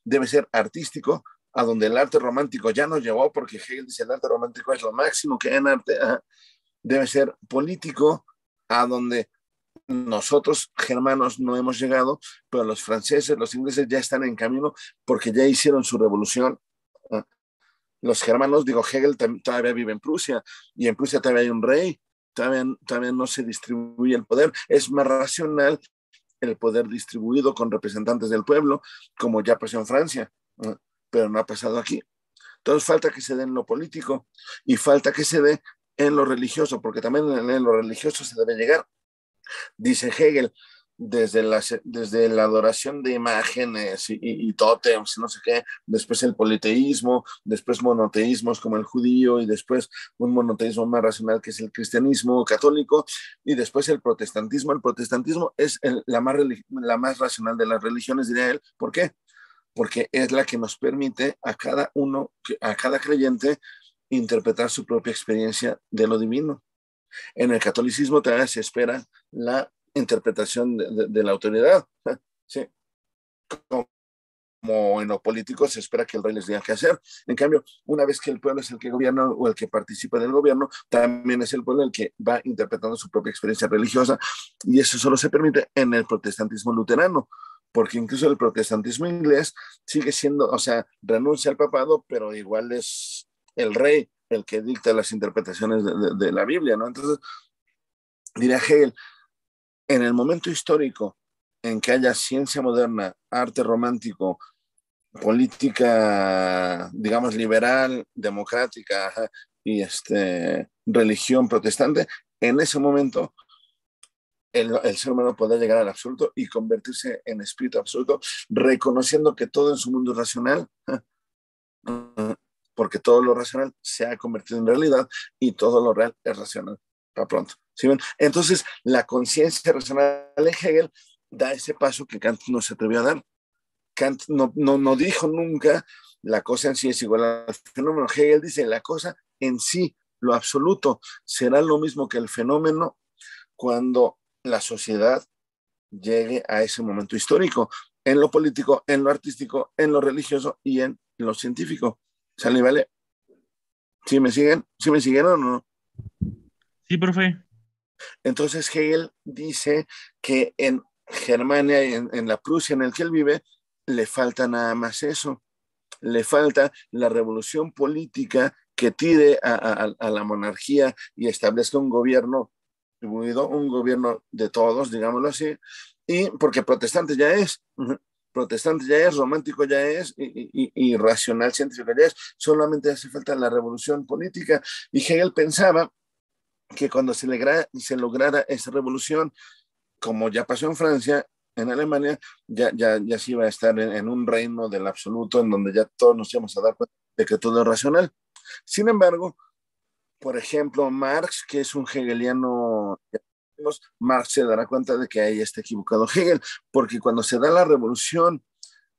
debe ser artístico, a donde el arte romántico ya nos llevó, porque Hegel dice el arte romántico es lo máximo que hay en arte, debe ser político, a donde nosotros germanos no hemos llegado, pero los franceses, los ingleses ya están en camino porque ya hicieron su revolución. Los germanos, digo, Hegel todavía vive en Prusia, y en Prusia todavía hay un rey, todavía no se distribuye el poder, es más racional el poder distribuido con representantes del pueblo, como ya pasó en Francia, pero no ha pasado aquí. Entonces falta que se dé en lo político y falta que se dé en lo religioso, porque también en lo religioso se debe llegar. Dice Hegel, desde la adoración de imágenes y tótems, no sé qué, después el politeísmo, después monoteísmos como el judío, y después un monoteísmo más racional que es el cristianismo católico, y después el protestantismo. El protestantismo es la más racional de las religiones, diría él. ¿Por qué? Porque es la que nos permite a cada creyente, interpretar su propia experiencia de lo divino. En el catolicismo todavía se espera la interpretación de la autoridad, ¿sí? Como en lo político se espera que el rey les diga qué hacer. En cambio, una vez que el pueblo es el que gobierna o el que participa del gobierno, también es el pueblo el que va interpretando su propia experiencia religiosa, y eso solo se permite en el protestantismo luterano, porque incluso el protestantismo inglés sigue siendo, o sea, renuncia al papado, pero igual es el rey el que dicta las interpretaciones de la Biblia, ¿no? Entonces, diría Hegel, en el momento histórico en que haya ciencia moderna, arte romántico, política, digamos, liberal, democrática, y religión protestante, en ese momento el ser humano podrá llegar al absoluto y convertirse en espíritu absoluto, reconociendo que todo en su mundo es racional, porque todo lo racional se ha convertido en realidad y todo lo real es racional. Para pronto. ¿Sí ven? Entonces, la conciencia racional de Hegel da ese paso que Kant no se atrevió a dar. Kant no dijo nunca la cosa en sí es igual al fenómeno. Hegel dice la cosa en sí, lo absoluto, será lo mismo que el fenómeno cuando la sociedad llegue a ese momento histórico, en lo político, en lo artístico, en lo religioso y en lo científico. ¿Sale, vale? ¿Sí me siguen? ¿Sí me siguieron o no? Sí, profe. Entonces Hegel dice que en Germania y en la Prusia en el que él vive, le falta nada más eso. Le falta la revolución política que tire a la monarquía y establezca un gobierno distribuido, un gobierno de todos, digámoslo así, y porque protestante ya es, romántico ya es, y racional científico ya es, solamente hace falta la revolución política. Y Hegel pensaba que cuando se lograra esa revolución, como ya pasó en Francia, en Alemania, ya se iba a estar en un reino del absoluto, en donde ya todos nos íbamos a dar cuenta de que todo es racional. Sin embargo, por ejemplo, Marx, que es un hegeliano, Marx se dará cuenta de que ahí está equivocado Hegel, porque cuando se da la revolución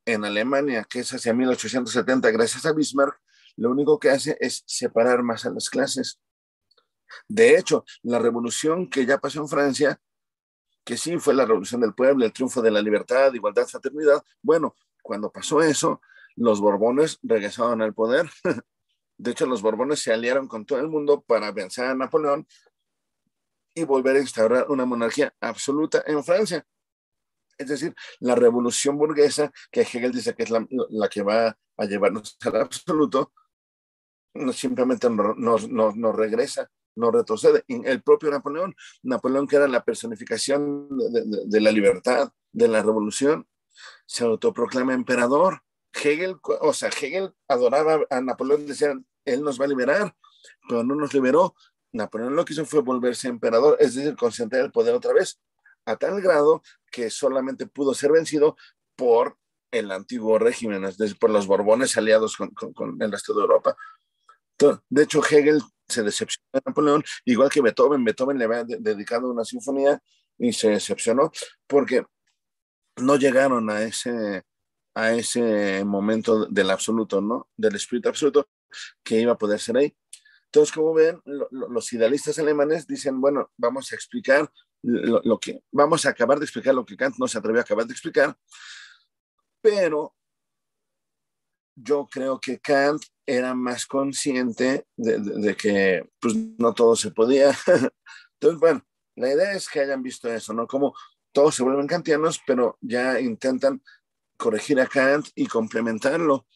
en Alemania, que es hacia 1870, gracias a Bismarck, lo único que hace es separar más a las clases. De hecho, la revolución que ya pasó en Francia, que sí fue la revolución del pueblo, el triunfo de la libertad, igualdad, fraternidad, bueno, cuando pasó eso, los Borbones regresaron al poder. De hecho, los Borbones se aliaron con todo el mundo para vencer a Napoleón y volver a instaurar una monarquía absoluta en Francia. Es decir, la revolución burguesa, que Hegel dice que es la que va a llevarnos al absoluto, no, simplemente no regresa, no retrocede. El propio Napoleón, que era la personificación de la libertad, de la revolución, se autoproclama emperador. Hegel adoraba a Napoleón, decía, él nos va a liberar, pero no nos liberó. Napoleón lo que hizo fue volverse emperador, es decir, concentrar el poder otra vez, a tal grado que solamente pudo ser vencido por el antiguo régimen, es decir, por los Borbones aliados con el resto de Europa. Entonces, de hecho, Hegel se decepcionó de Napoleón, igual que Beethoven. Beethoven le había dedicado una sinfonía y se decepcionó porque no llegaron a ese momento del absoluto, ¿no? Del espíritu absoluto que iba a poder ser ahí. Entonces, como ven, los idealistas alemanes dicen, bueno, vamos a explicar vamos a acabar de explicar lo que Kant no se atrevió a acabar de explicar, pero yo creo que Kant era más consciente de que pues, no todo se podía. Entonces, bueno, la idea es que hayan visto eso, ¿no? Como todos se vuelven kantianos, pero ya intentan corregir a Kant y complementarlo.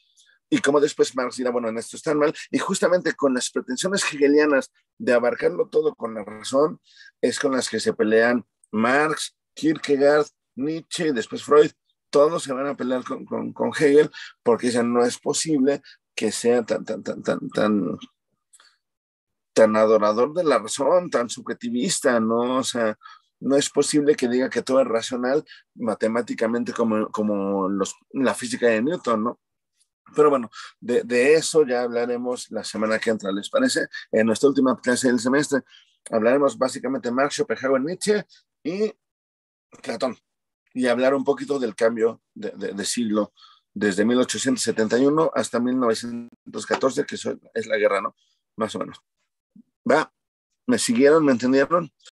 Y como después Marx dirá, bueno, en esto están mal. Y justamente con las pretensiones hegelianas de abarcarlo todo con la razón, es con las que se pelean Marx, Kierkegaard, Nietzsche y después Freud. Todos se van a pelear con Hegel porque ya no es posible que sea tan adorador de la razón, tan subjetivista, ¿no? O sea, no es posible que diga que todo es racional matemáticamente como la física de Newton, ¿no? Pero bueno, de eso ya hablaremos la semana que entra, ¿les parece? En nuestra última clase del semestre hablaremos básicamente de Marx, Schopenhauer, Nietzsche y Platón. Y hablar un poquito del cambio de siglo desde 1871 hasta 1914, que eso es la guerra, ¿no? Más o menos. ¿Va? ¿Me siguieron? ¿Me entendieron?